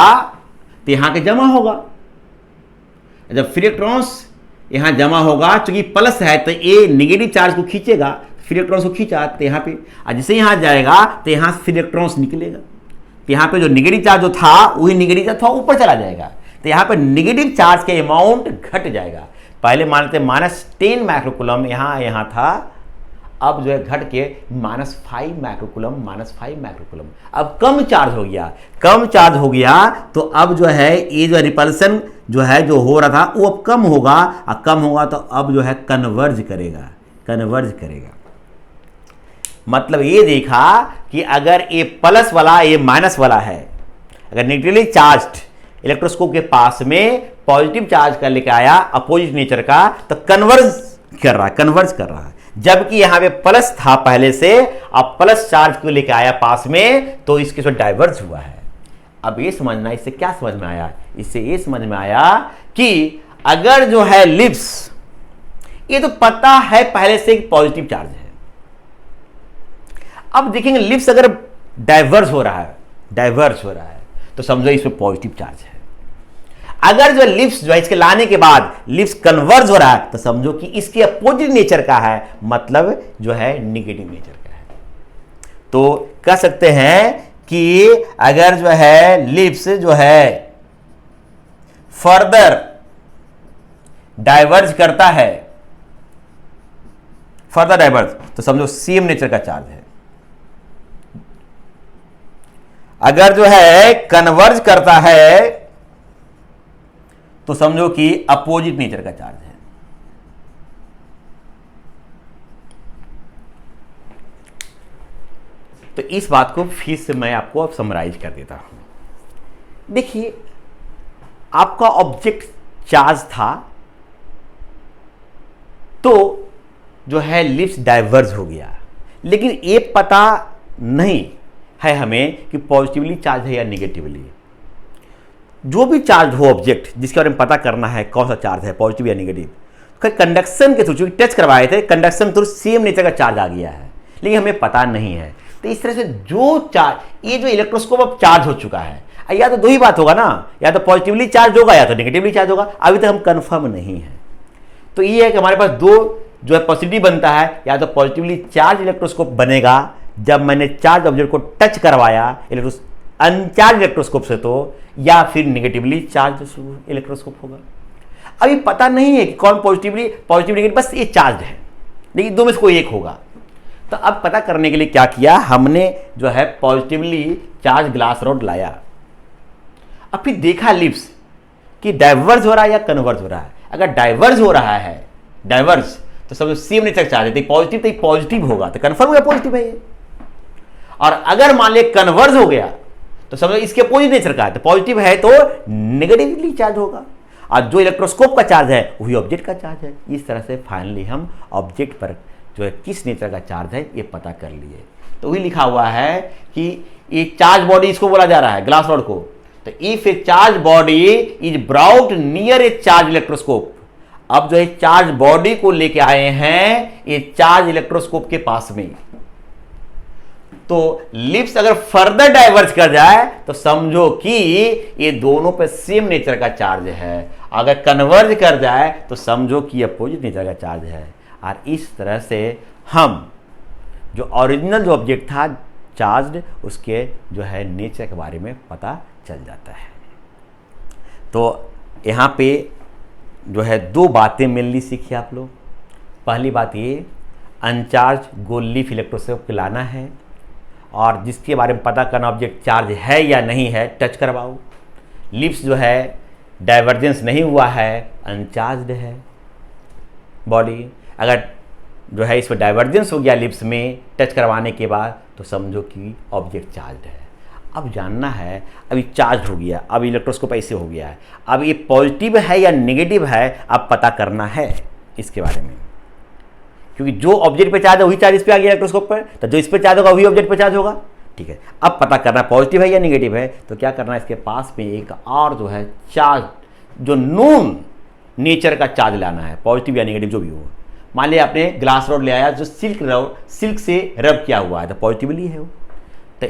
तो यहां के जमा होगा। जब फ्री इलेक्ट्रॉन्स यहां जमा होगा, चूंकि प्लस है तो ये नेगेटिव चार्ज को खींचेगा, फ्री इलेक्ट्रॉन्स को खींचा तो यहां पे, और जैसे यहां जाएगा तो यहां फ्री इलेक्ट्रॉन्स निकलेगा, तो यहां पे जो नेगेटिव चार्ज जो था वही नेगेटिव चार्ज था ऊपर चला जाएगा, तो यहां पे नेगेटिव चार्ज के अमाउंट घट जाएगा। पहले मानते -10 माइक्रोकूलम यहां था, अब जो है घट के -5 माइक्रोकूलम, -5 माइक्रोकूलम। अब कम चार्ज हो गया, कम चार्ज हो गया तो अब जो है ये जो रिपल्सन जो है जो हो रहा था वो अब कम होगा, और कम होगा तो अब जो है कन्वर्ज करेगा, कन्वर्ज करेगा। मतलब ये देखा कि अगर ये प्लस वाला ये माइनस वाला है, अगर नेगेटिवली चार्ज्ड इलेक्ट्रोस्कोप के पास में पॉजिटिव चार्ज का लेके आया अपोजिट नेचर का, तो कन्वर्ज कर रहा है। जबकि यहां पे प्लस था पहले से, अब प्लस चार्ज को लेके आया पास में, तो इसके साथ डाइवर्ज हुआ है। अब ये समझना, इससे क्या समझ में आया? इससे ये समझ में आया कि अगर जो है लिप्स, ये तो पता है पहले से पॉजिटिव चार्ज है। अब देखेंगे लिप्स अगर डाइवर्ज हो रहा है तो समझो इसमें पॉजिटिव चार्ज है। अगर जो लिप्स जो है इसके लाने के बाद लिप्स कन्वर्ज हो रहा है, तो समझो कि इसके अपोजिट नेचर का है, मतलब जो है निगेटिव नेचर का है। तो कह सकते हैं कि अगर जो है लिप्स जो है फर्दर डाइवर्ज करता है, तो समझो सेम नेचर का चार्ज है। अगर जो है कन्वर्ज करता है, तो समझो कि अपोजिट नेचर का चार्ज है। तो इस बात को फिर से मैं आपको अब समराइज कर देता हूं। देखिए, आपका ऑब्जेक्ट चार्ज था, तो जो है लिप्स डाइवर्ज हो गया, लेकिन ये पता नहीं है हमें कि पॉजिटिवली चार्ज है या निगेटिवली। जो भी चार्ज हो ऑब्जेक्ट, जिसके बारे में पता करना है कौन सा चार्ज है, पॉजिटिव या निगेटिव, तो कंडक्शन के थ्रू, चूंकि टच करवाए थे, कंडक्शन थ्रू सेम नेचर का चार्ज आ गया है, लेकिन हमें पता नहीं है। तो इस तरह से जो चार्ज, ये जो इलेक्ट्रोस्कोप अब चार्ज हो चुका है, या तो दो ही बात होगा ना, या तो पॉजिटिवली चार्ज होगा या तो निगेटिवली चार्ज होगा। अभी तक हम कंफर्म नहीं है। तो ये है कि हमारे पास दो जो है पॉसिबिलिटी बनता है, या तो पॉजिटिवली चार्ज इलेक्ट्रोस्कोप बनेगा जब मैंने चार्ज ऑब्जेक्ट को टच करवाया अनचार्ज इलेक्ट्रोस्कोप से, तो या फिर निगेटिवली चार्ज इलेक्ट्रोस्कोप होगा। अभी पता नहीं है कि कौन पॉजिटिव निगेटिव, बस ये चार्ज है, लेकिन दो में से कोई एक होगा। तो अब पता करने के लिए क्या किया हमने, जो है पॉजिटिवली चार्ज ग्लास रॉड लाया। अब फिर देखा लिप्स कि डाइवर्ज हो रहा है या कन्वर्ज हो रहा है। अगर डाइवर्ज हो रहा है, तो सब सेम नेचर चार्ज है, पॉजिटिव तो पॉजिटिव होगा, तो कन्फर्म हो गया पॉजिटिव है ये। और अगर मान लिया कन्वर्ज हो गया, तो समझो इसके अपोजिट नेचर का है, तो पॉजिटिव है तो नेगेटिवली चार्ज होगा, और जो इलेक्ट्रोस्कोप का चार्ज है वही ऑब्जेक्ट का चार्ज है। इस तरह से फाइनली हम ऑब्जेक्ट पर जो है किस नेचर का चार्ज है ये पता कर लिए। तो वही लिखा हुआ है कि ये चार्ज बॉडी इसको बोला जा रहा है, ग्लास रॉड को। तो if A charge body is brought near A charge electroscope, अब जो है चार्ज बॉडी को लेके आए हैं ये चार्ज इलेक्ट्रोस्कोप के पास में, तो लिप्स अगर फर्दर डाइवर्ज कर जाए तो समझो कि ये दोनों पे सेम नेचर का चार्ज है। अगर कन्वर्ज कर जाए तो समझो कि अपोजिट नेचर का चार्ज है। और इस तरह से हम जो ओरिजिनल जो ऑब्जेक्ट था चार्ज्ड, उसके जो है नेचर के बारे में पता चल जाता है। तो यहाँ पे जो है दो बातें मेनली सीखी आप लोग। पहली बात ये, अनचार्ज गोल्ड लीफ इलेक्ट्रोस्कोप को लाना है, और जिसके बारे में पता करना ऑब्जेक्ट चार्ज है या नहीं है, टच करवाओ। लिप्स जो है डाइवर्जेंस नहीं हुआ है, अनचार्ज्ड है बॉडी। अगर जो है इसमें डाइवर्जेंस हो गया लिप्स में टच करवाने के बाद, तो समझो कि ऑब्जेक्ट चार्ज है। अब जानना है, अभी चार्ज हो गया, अब इलेक्ट्रोस्कोप ऐसे हो गया है, अब ये पॉजिटिव है या नेगेटिव है, अब पता करना है इसके बारे में। क्योंकि जो ऑब्जेक्ट पे चार्ज है वही चार्ज इस पे आ गया इलेक्ट्रोस्कोप पर, तो जो इस पे चार्ज होगा वही ऑब्जेक्ट पे चार्ज होगा। ठीक है, अब पता करना पॉजिटिव है या नेगेटिव है, तो क्या करना है, इसके पास में एक और जो है चार्ज, जो नोन नेचर का चार्ज लाना है, पॉजिटिव या नेगेटिव जो भी हो। मान लिया आपने ग्लास रॉड ले आया जो सिल्क से रब किया हुआ है, तो पॉजिटिवली है वो। तो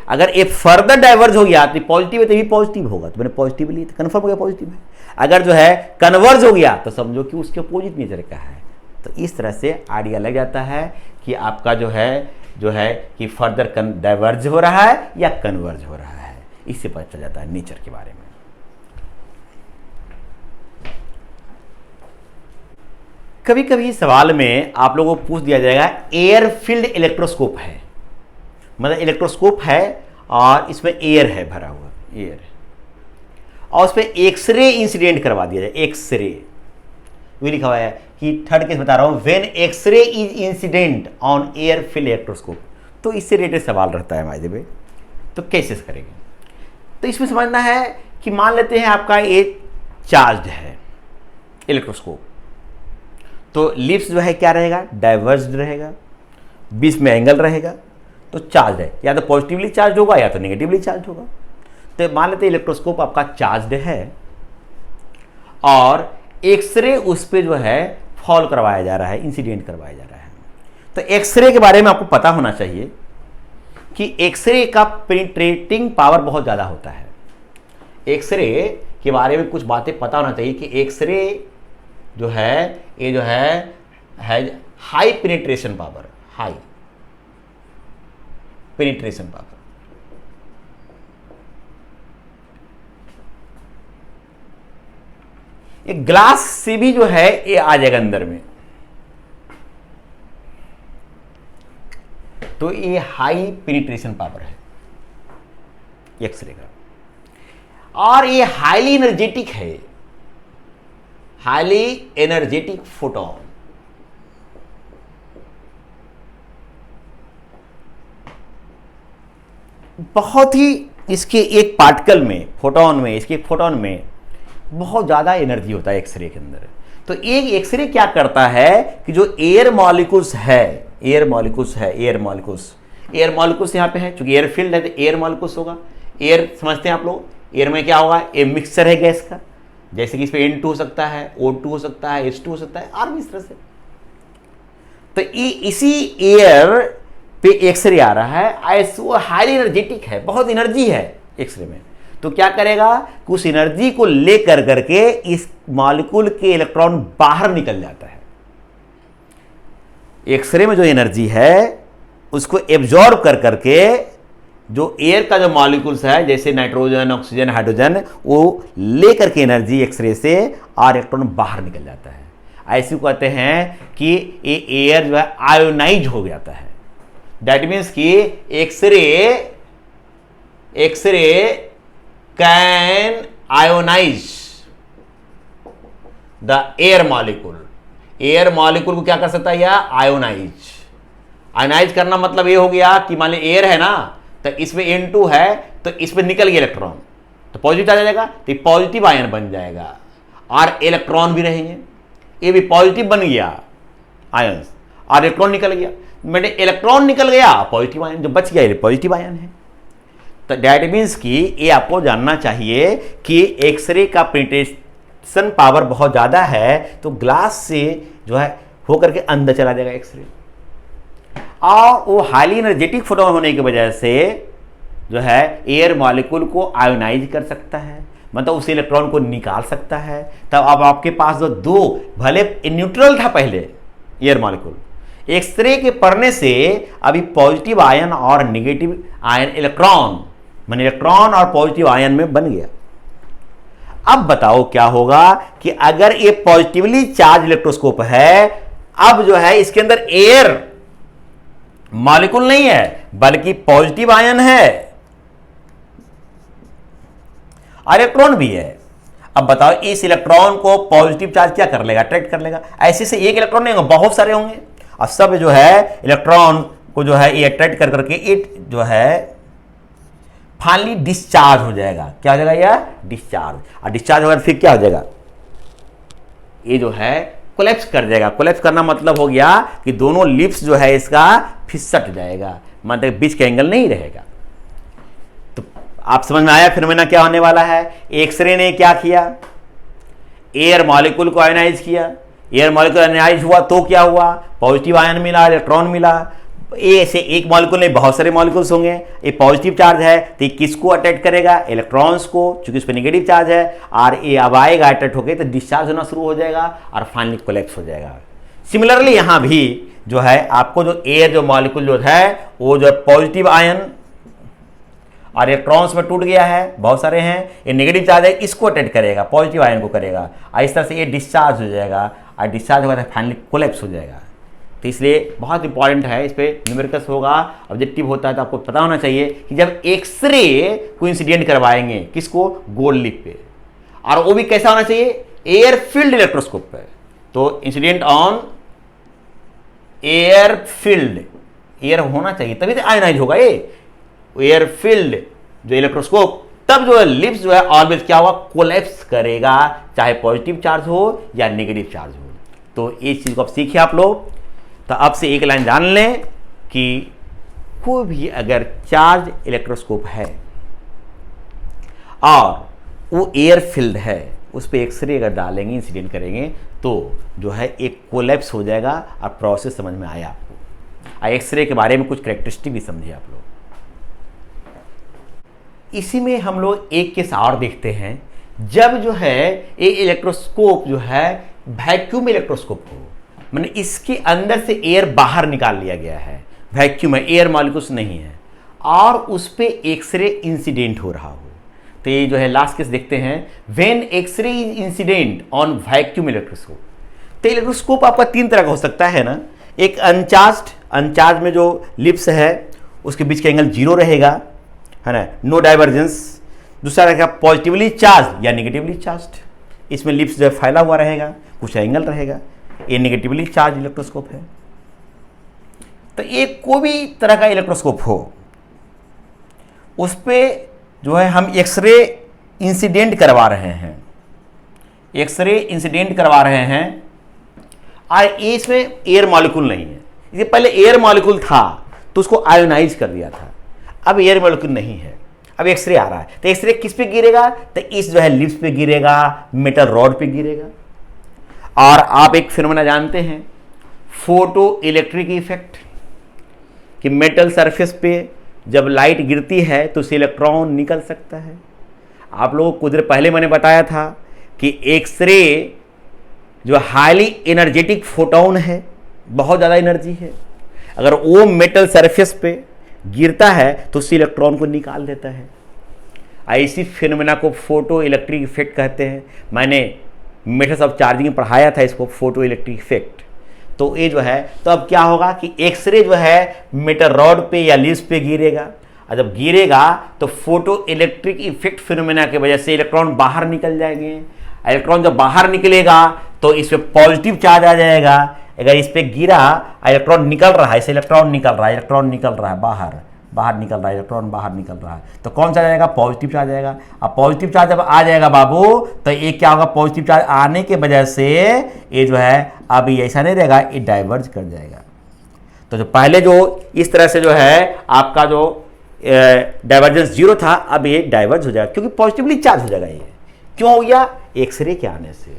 अगर ये फर्दर डाइवर्ज हो गया तो पॉजिटिव है, तो ये पॉजिटिव होगा, तो मैंने पॉजिटिवली तो कन्फर्म हो गया पॉजिटिव है। अगर जो है कन्वर्ज हो गया तो समझो कि उसके अपोजिट नेचर का है। तो इस तरह से आइडिया लग जाता है कि आपका जो है कि फर्दर डाइवर्ज हो रहा है या कन्वर्ज हो रहा है, इससे पता चल जाता है नेचर के बारे में। कभी कभी सवाल में आप लोगों को पूछ दिया जाएगा एयर फील्ड इलेक्ट्रोस्कोप है, मतलब इलेक्ट्रोस्कोप है और इसमें एयर है भरा हुआ एयर, और उस पर एक्सरे इंसिडेंट करवा दिया जाए। एक्सरे वही लिखा हुआ है कि थर्ड केस बता रहा हूं, when X-ray is incident on air filled electroscope. तो इससे रिलेटेड सवाल रहता है हमारे में, तो कैसे करेंगे। तो इसमें समझना है कि मान लेते हैं आपका ये चार्ज है इलेक्ट्रोस्कोप, तो लिप्स जो है क्या रहेगा, डाइवर्स्ड रहेगा, बीच में एंगल रहेगा, तो चार्ज है, या तो पॉजिटिवली चार्ज होगा या तो नेगेटिवली चार्ज होगा। तो मान लेते हैं इलेक्ट्रोस्कोप आपका चार्ज है और एक्सरे उस पर जो है फॉल करवाया जा रहा है, इंसिडेंट करवाया जा रहा है। तो एक्सरे के बारे में आपको पता होना चाहिए कि एक्सरे का पेनिट्रेटिंग पावर बहुत ज़्यादा होता है। एक्सरे के बारे में कुछ बातें पता होना चाहिए कि एक्सरे जो है ये जो है high penetration power, high penetration power. एक ग्लास से भी जो है ये आ जाएगा अंदर में, तो ये हाई पेनिट्रेशन पावर है एक्सरे का। और ये हाईली एनर्जेटिक है, हाईली एनर्जेटिक फोटोन। बहुत ही इसके एक पार्टिकल में, फोटोन में, इसके फोटोन में बहुत ज़्यादा एनर्जी होता है एक्सरे के अंदर। तो एक एक्सरे क्या करता है कि जो एयर मॉलिक्यूल्स है, एयर मॉलिक्यूल्स है, एयर मॉलिक्यूल्स यहाँ पे है, चूंकि एयर फील्ड है तो एयर मॉलिक्यूल्स होगा। एयर समझते हैं आप लोग, एयर में क्या होगा, ये मिक्सचर है गैस का, जैसे कि इस पे N2 हो सकता है, O2 हो सकता है, H2 हो सकता है, और भी इस तरह से। तो इसी एयर पे एक्सरे आ रहा है, वो हाईली एनर्जेटिक है, बहुत एनर्जी है एक्सरे में। तो क्या करेगा कि उस एनर्जी को लेकर करके इस मॉलिक्यूल के इलेक्ट्रॉन बाहर निकल जाता है। एक्सरे में जो एनर्जी है उसको एब्जॉर्ब कर करके जो एयर का जो मॉलिक्यूल्स है, जैसे नाइट्रोजन, ऑक्सीजन, हाइड्रोजन, वो लेकर के एनर्जी एक्सरे से और इलेक्ट्रॉन बाहर निकल जाता है। ऐसे कहते हैं कि ये एयर जो है आयोनाइज हो जाता है। दैट मीन्स कि X-ray can ionize the air molecule. Air molecule को क्या कर सकता है, या आयोनाइज करना मतलब ये हो गया कि मान ली एयर है ना, तो इसमें N2 है, तो इसमें निकल गया इलेक्ट्रॉन, तो पॉजिटिव आ जाएगा, तो पॉजिटिव आयन बन जाएगा, और इलेक्ट्रॉन भी रहेंगे, ये भी पॉजिटिव बन गया आयन, और इलेक्ट्रॉन निकल गया। मैंने इलेक्ट्रॉन निकल गया, पॉजिटिव आयन जो बच गया ये पॉजिटिव आयन है। तो दैट मीन्स कि ये आपको जानना चाहिए कि एक्सरे का पेनिट्रेशन पावर बहुत ज़्यादा है, तो ग्लास से जो है होकर के अंदर चला जाएगा एक्सरे, और वो हाईली एनर्जेटिक फोटोन होने की वजह से जो है एयर मॉलिक्यूल को आयोनाइज कर सकता है, मतलब उस इलेक्ट्रॉन को निकाल सकता है। तब अब आपके पास जो दो, भले न्यूट्रल था पहले एयर मॉलिक्यूल, एक्सरे के पढ़ने से अभी पॉजिटिव आयन और नेगेटिव आयन इलेक्ट्रॉन, माने इलेक्ट्रॉन और पॉजिटिव आयन में बन गया। अब बताओ क्या होगा कि अगर ये पॉजिटिवली चार्ज इलेक्ट्रोस्कोप है, अब जो है इसके अंदर एयर मॉलिक्यूल नहीं है बल्कि पॉजिटिव आयन है और इलेक्ट्रॉन भी है। अब बताओ इस इलेक्ट्रॉन को पॉजिटिव चार्ज क्या कर लेगा, अट्रैक्ट कर लेगा। ऐसे से एक इलेक्ट्रॉन नहीं होगा, बहुत सारे होंगे, और सब जो है इलेक्ट्रॉन को जो है ये अट्रैक्ट कर करके इट जो है फाइनली डिस्चार्ज हो जाएगा। क्या हो जाएगा, यह डिस्चार्ज, और डिस्चार्ज होगा फिर क्या हो जाएगा, ये जो है कोलैप्स कर जाएगा। कोलैप्स करना मतलब हो गया कि दोनों लिप्स जो है इसका फिसट जाएगा, मतलब बीच का एंगल नहीं रहेगा। तो आप समझ में आया फिनोमेना क्या होने वाला है। एक्सरे ने क्या किया, एयर मॉलिक्यूल को आयनाइज किया, एयर मॉलिक्यूल आयनाइज हुआ तो क्या हुआ, पॉजिटिव आयन मिला, इलेक्ट्रॉन मिला। ऐसे एक मॉलिक्यूल नहीं बहुत सारे मॉलिक्यूल्स होंगे, ये पॉजिटिव चार्ज है तो ये किसको अट्रैक्ट करेगा, इलेक्ट्रॉन्स को, क्योंकि उस पर नेगेटिव चार्ज है, और ये अब आएगा अट्रैक्ट होकर तो डिस्चार्ज होना शुरू हो जाएगा और फाइनली कोलैप्स हो जाएगा। सिमिलरली यहाँ भी जो है आपको जो एयर जो मॉलिक्यूल जो है वो जो पॉजिटिव आयन और इलेक्ट्रॉन्स में टूट गया है, बहुत सारे हैं, ये नेगेटिव चार्ज है, इसको अट्रैक्ट करेगा, पॉजिटिव आयन को करेगा, और इस तरह से ये डिस्चार्ज हो जाएगा, और डिस्चार्ज होगा तो फाइनली कोलैप्स हो जाएगा। तो इसलिए बहुत इंपॉर्टेंट है, इस पर न्यूमेरिकल्स होगा, ऑब्जेक्टिव होता है, तो आपको पता होना चाहिए कि जब एक्सरे को इंसिडेंट करवाएंगे किसको, गोल्ड लिप पे, और वो भी कैसा होना चाहिए, एयर फील्ड इलेक्ट्रोस्कोप पे। तो incident on air field, air होना चाहिए तभी तो आयनाइज होगा। ये एयर फील्ड जो इलेक्ट्रोस्कोप तब जो है लिप्स जो है ऑलवेज क्या होगा, कोलैप्स करेगा, चाहे पॉजिटिव चार्ज हो या नेगेटिव चार्ज हो। तो इस चीज को आप सीखिए आप लोग। तो अब से एक लाइन जान लें कि कोई भी अगर चार्ज इलेक्ट्रोस्कोप है और वो एयर फिल्ड है, उस पर एक्सरे अगर डालेंगे, इंसिडेंट करेंगे, तो जो है एक कोलैप्स हो जाएगा। और प्रोसेस समझ में आया आपको। एक्सरे के बारे में कुछ कैरेक्टरिस्टिक भी समझिए आप लोग। इसी में हम लोग एक केस और देखते हैं, जब जो है ये इलेक्ट्रोस्कोप जो है वैक्यूम इलेक्ट्रोस्कोप हो, माने इसके अंदर से एयर बाहर निकाल लिया गया है, वैक्यूम है, एयर मॉलिक्यूल्स नहीं है, और उस पे एक्सरे इंसिडेंट हो रहा हो। तो ये जो है लास्ट केस देखते हैं, when X-ray incident on vacuum electroscope. तो इलेक्ट्रोस्कोप आपका तीन तरह का हो सकता है ना, एक अनचार्ज में जो लिप्स है उसके बीच का एंगल 0 रहेगा, है ना, नो डाइवर्जेंस। दूसरा रहेगा पॉजिटिवली चार्ज या नेगेटिवली चार्ज, इसमें लिप्स जो है फैला हुआ रहेगा, कुछ एंगल रहेगा, ये नेगेटिवली चार्ज इलेक्ट्रोस्कोप है। तो ये कोई भी तरह का इलेक्ट्रोस्कोप हो, उस पर जो है हम एक्सरे इंसिडेंट करवा रहे हैं, एक्सरे इंसिडेंट करवा रहे हैं, और इसमें एयर मॉलिक्यूल नहीं है। ये पहले एयर मॉलिक्यूल था तो उसको आयोनाइज कर दिया था, अब एयर मॉलिक्यूल नहीं है, अब एक्सरे आ रहा है। तो एक्सरे किस पे गिरेगा, तो इस जो है लिप्स पे गिरेगा, मेटल रॉड पे गिरेगा। और आप एक फिनोमेना जानते हैं, फोटो इलेक्ट्रिक इफेक्ट, कि मेटल सरफेस पे जब लाइट गिरती है तो उससे इलेक्ट्रॉन निकल सकता है। आप लोगों को कुछ देर पहले मैंने बताया था कि एक्सरे जो हाईली एनर्जेटिक फोटोन है, बहुत ज़्यादा एनर्जी है, अगर वो मेटल सरफेस पे गिरता है तो उससे इलेक्ट्रॉन को निकाल देता है। ऐसी फिनोमेना को फोटो इलेक्ट्रिक इफेक्ट कहते हैं। मैंने मेथड्स ऑफ चार्जिंग में पढ़ाया था इसको, फोटो इलेक्ट्रिक इफेक्ट। तो ये जो है, तो अब क्या होगा कि एक्सरे जो है मेटल रॉड पे या लिप्स पे गिरेगा, और जब गिरेगा तो फोटो इलेक्ट्रिक इफेक्ट फिनोमेना की वजह से इलेक्ट्रॉन बाहर निकल जाएंगे। इलेक्ट्रॉन जब बाहर निकलेगा तो इस पे पॉजिटिव चार्ज आ जाएगा। अगर इस पे गिरा, इलेक्ट्रॉन निकल रहा है, इसे इलेक्ट्रॉन निकल रहा है, इलेक्ट्रॉन निकल रहा है बाहर निकल रहा है, इलेक्ट्रॉन बाहर निकल रहा है, तो कौन सा जाएगा, पॉजिटिव चार्ज आएगा। अब पॉजिटिव चार्ज जब आ जाएगा बाबू, तो ये क्या होगा, पॉजिटिव चार्ज आने के वजह से ये जो है अब ये ऐसा नहीं रहेगा, ये डाइवर्ज कर जाएगा। तो जो पहले जो इस तरह से जो है आपका जो डाइवर्जेंस 0 था, अब ये डाइवर्ज हो जाएगा, क्योंकि पॉजिटिवली चार्ज हो जाएगा। ये क्यों हो गया, एक्सरे के आने से,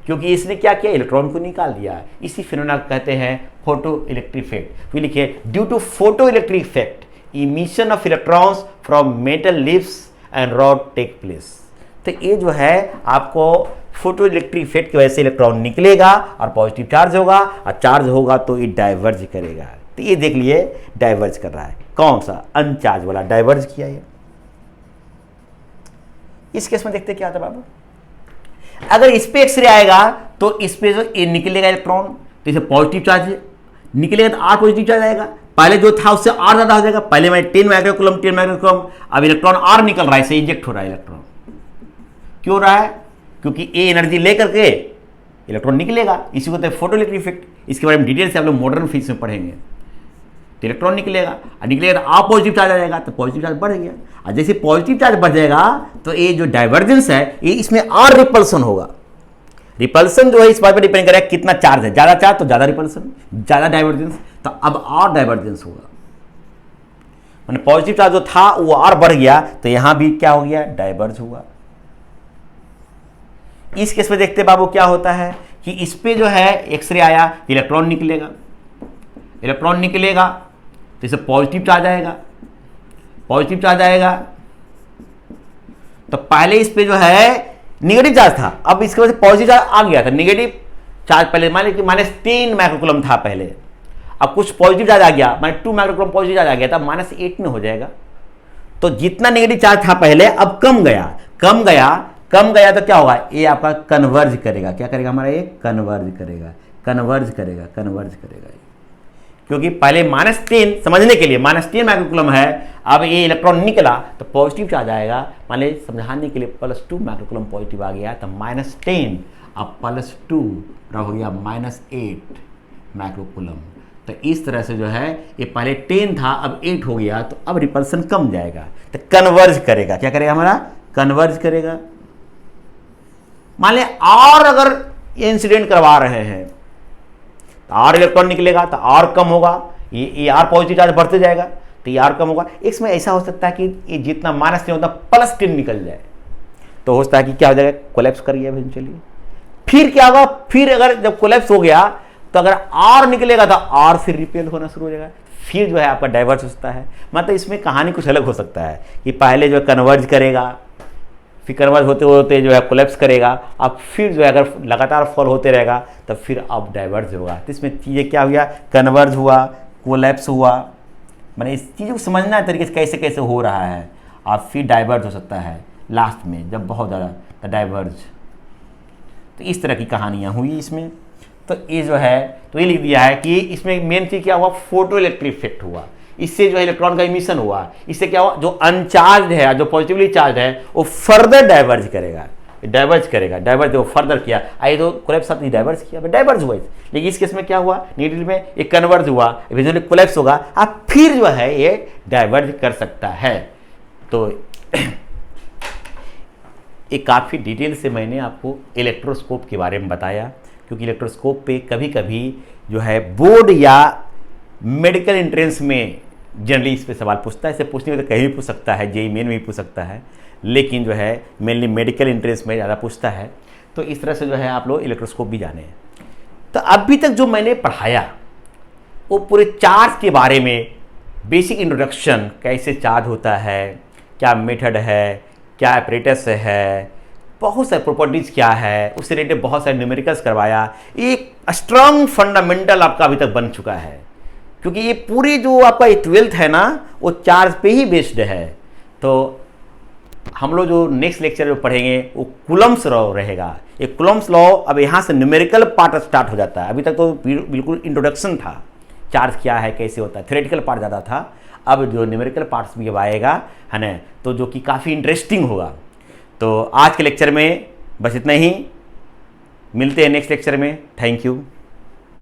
क्योंकि इसने क्या किया, इलेक्ट्रॉन को निकाल दिया। इसी फिनोमेना को कहते हैं फोटो इलेक्ट्रिक इफेक्ट। फिर लिखिए, due to photo electric effect emission of electrons from metal lips and rod take place। तो ये जो है आपको फोटो इलेक्ट्रिक इफेक्ट की वजह से इलेक्ट्रॉन निकलेगा और पॉजिटिव चार्ज होगा, और चार्ज होगा तो ये डाइवर्ज करेगा। तो ये देख लिए डाइवर्ज कर रहा है, कौन सा, अनचार्ज वाला डाइवर्ज किया है। इस केस में देखते क्या आता है बाबू, अगर इस पे एक्सरे आएगा तो इस पे जो ये निकलेगा इलेक्ट्रॉन, तो इसे पॉजिटिव चार्ज निकलेगा, तो आर पॉजिटिव चार्ज आएगा। पहले जो था उससे और ज्यादा हो जाएगा, पहले मैं 10 माइक्रोकूलम, अब इलेक्ट्रॉन और निकल रहा है, इसे इंजेक्ट हो रहा है इलेक्ट्रॉन। क्यों हो रहा है, क्योंकि ए एनर्जी लेकर के इलेक्ट्रॉन निकलेगा, इसी को कहते हैं फोटो इलेक्ट्रिक इफेक्ट। इसके बारे में डिटेल से आप लोग मॉडर्न फिजिक्स में पढ़ेंगे। तो इलेक्ट्रॉन निकलेगा, और निकलेगा तो आप पॉजिटिव चार्ज आ जाएगा, तो पॉजिटिव चार्ज बढ़ गया, और जैसे पॉजिटिव चार्ज बढ़ जाएगा तो ये जो डाइवर्जेंस है, ये इसमें और रिपल्सन होगा। रिपल्सन जो है इस बात पर डिपेंड करेगा कितना चार्ज है, ज्यादा चार्ज तो ज्यादा रिपल्सन, ज्यादा डाइवर्जेंस, तो अब और डाइवर्जेंस होगा। माने पॉजिटिव चार्ज जो था वो और बढ़ गया, तो यहां भी क्या हो गया, डाइवर्ज हुआ। इस केस में देखते बाबू क्या होता है कि इस पे जो है एक्सरे आया, इलेक्ट्रॉन निकलेगा, इलेक्ट्रॉन निकलेगा तो इसे पॉजिटिव चार्ज आएगा, पॉजिटिव चार्ज आएगा, तो पहले इस पे जो है निगेटिव चार्ज था, अब इसके वजह से पॉजिटिव चार्ज आ गया था। निगेटिव चार्ज पहले मान लीजिए -3 माइक्रोकूलम था पहले, अब कुछ पॉजिटिव चार्ज आ गया, -2 माइक्रोकूलम पॉजिटिव चार्ज आ गया था, -8 में हो जाएगा। तो जितना नेगेटिव चार्ज था पहले अब कम गया तो क्या होगा, ये आपका कन्वर्ज करेगा। क्या करेगा हमारा, ये कन्वर्ज करेगा। क्योंकि पहले -3 समझने के लिए -3 माइक्रोकूलम है, अब ये इलेक्ट्रॉन निकला तो पॉजिटिव चार्ज आएगा, मान लीजिए समझाने के लिए +2 माइक्रोकूलम पॉजिटिव आ गया, तो -10 अब +2 हो गया -8 माइक्रोकूलम। तो इस तरह से जो है ये पहले 10 था अब 8 हो गया, तो अब रिपल्सन कम जाएगा, तो कन्वर्ज करेगा। क्या करेगा हमारा? कन्वर्ज करेगा। मान लिया और अगर ये इंसिडेंट करवा रहे हैं तो और इलेक्ट्रॉन निकलेगा तो और कम होगा, ये आर पॉजिटिव चार्ज बढ़ते जाएगा तो ये आर कम होगा। इसमें ऐसा हो सकता है कि ये जितना -10 होता +10 निकल जाए, तो हो सकता है कि क्या हो जाएगा? कोलैप्स कर गया इवेंचुअली। फिर क्या होगा? फिर अगर जब कोलैप्स हो गया तो अगर आर निकलेगा तो आर फिर रिपेल होना शुरू हो जाएगा, फिर जो है आपका डाइवर्स हो सकता है। मतलब इसमें कहानी कुछ अलग हो सकता है कि पहले जो है कन्वर्ज करेगा, फिर कन्वर्ज होते होते जो है कोलैप्स करेगा, अब फिर जो है अगर लगातार फॉल होते रहेगा तो फिर अब डाइवर्स होगा। तो इसमें चीज़ें क्या हुआ? कन्वर्ज हुआ, कोलैप्स हुआ, मैंने इस चीज़ को समझना है तरीके से कैसे कैसे हो रहा है, और फिर डाइवर्ज हो सकता है लास्ट में जब बहुत ज़्यादा, तो डाइवर्ज। तो इस तरह की कहानियाँ हुई इसमें। तो ये जो है तो ये लिख दिया है कि इसमें मेन चीज़ क्या हुआ? फोटो इलेक्ट्रिक इफेक्ट हुआ, इससे जो है इलेक्ट्रॉन का इमिशन हुआ, इससे क्या हुआ? जो अनचार्ज है, जो पॉजिटिवली चार्ज है, वो फर्दर डाइवर्ज करेगा, डाइवर्ज वो फर्दर किया। आई तो कोलैप्स साथ नहीं डाइवर्ज किया, डाइवर्ज हुआ। लेकिन इस केस में क्या हुआ? नीडल में एक कन्वर्ज हुआ, इवेंचुअली कोलैप्स होगा, अब फिर जो है ये डाइवर्ज कर सकता है। तो ये काफ़ी डिटेल से मैंने आपको इलेक्ट्रोस्कोप के बारे में बताया, क्योंकि इलेक्ट्रोस्कोप पे कभी कभी जो है बोर्ड या मेडिकल एंट्रेंस में जनरली इस पे सवाल पूछता है। इसे पूछने में तो कहीं भी पूछ सकता है, जेईई मेन में भी पूछ सकता है, लेकिन जो है मेनली मेडिकल एंट्रेंस में ज़्यादा पूछता है। तो इस तरह से जो है आप लोग इलेक्ट्रोस्कोप भी जाने हैं। तो अभी तक जो मैंने पढ़ाया वो पूरे चार्ज के बारे में, बेसिक इंट्रोडक्शन, कैसे चार्ज होता है, क्या मेथड है, क्या एपरेटस है, बहुत सारे प्रॉपर्टीज क्या है, उससे रिलेटेड बहुत सारे न्यूमेरिकल्स करवाया। एक स्ट्रांग फंडामेंटल आपका अभी तक बन चुका है, क्योंकि ये पूरी जो आपका 12th है ना, वो चार्ज पे ही बेस्ड है। तो हम लोग जो नेक्स्ट लेक्चर में पढ़ेंगे वो कूलम्ब्स लॉ रहेगा। ये कूलम्ब्स लॉ अब यहाँ से न्यूमेरिकल पार्ट स्टार्ट हो जाता है। अभी तक तो बिल्कुल इंट्रोडक्शन था, चार्ज क्या है, कैसे होता है, थ्योरेटिकल पार्ट ज़्यादा था। अब जो न्यूमेरिकल पार्ट्स भी आएगा है ना, तो जो कि काफ़ी इंटरेस्टिंग होगा। तो आज के लेक्चर में बस इतना ही, मिलते हैं नेक्स्ट लेक्चर में। Thank you.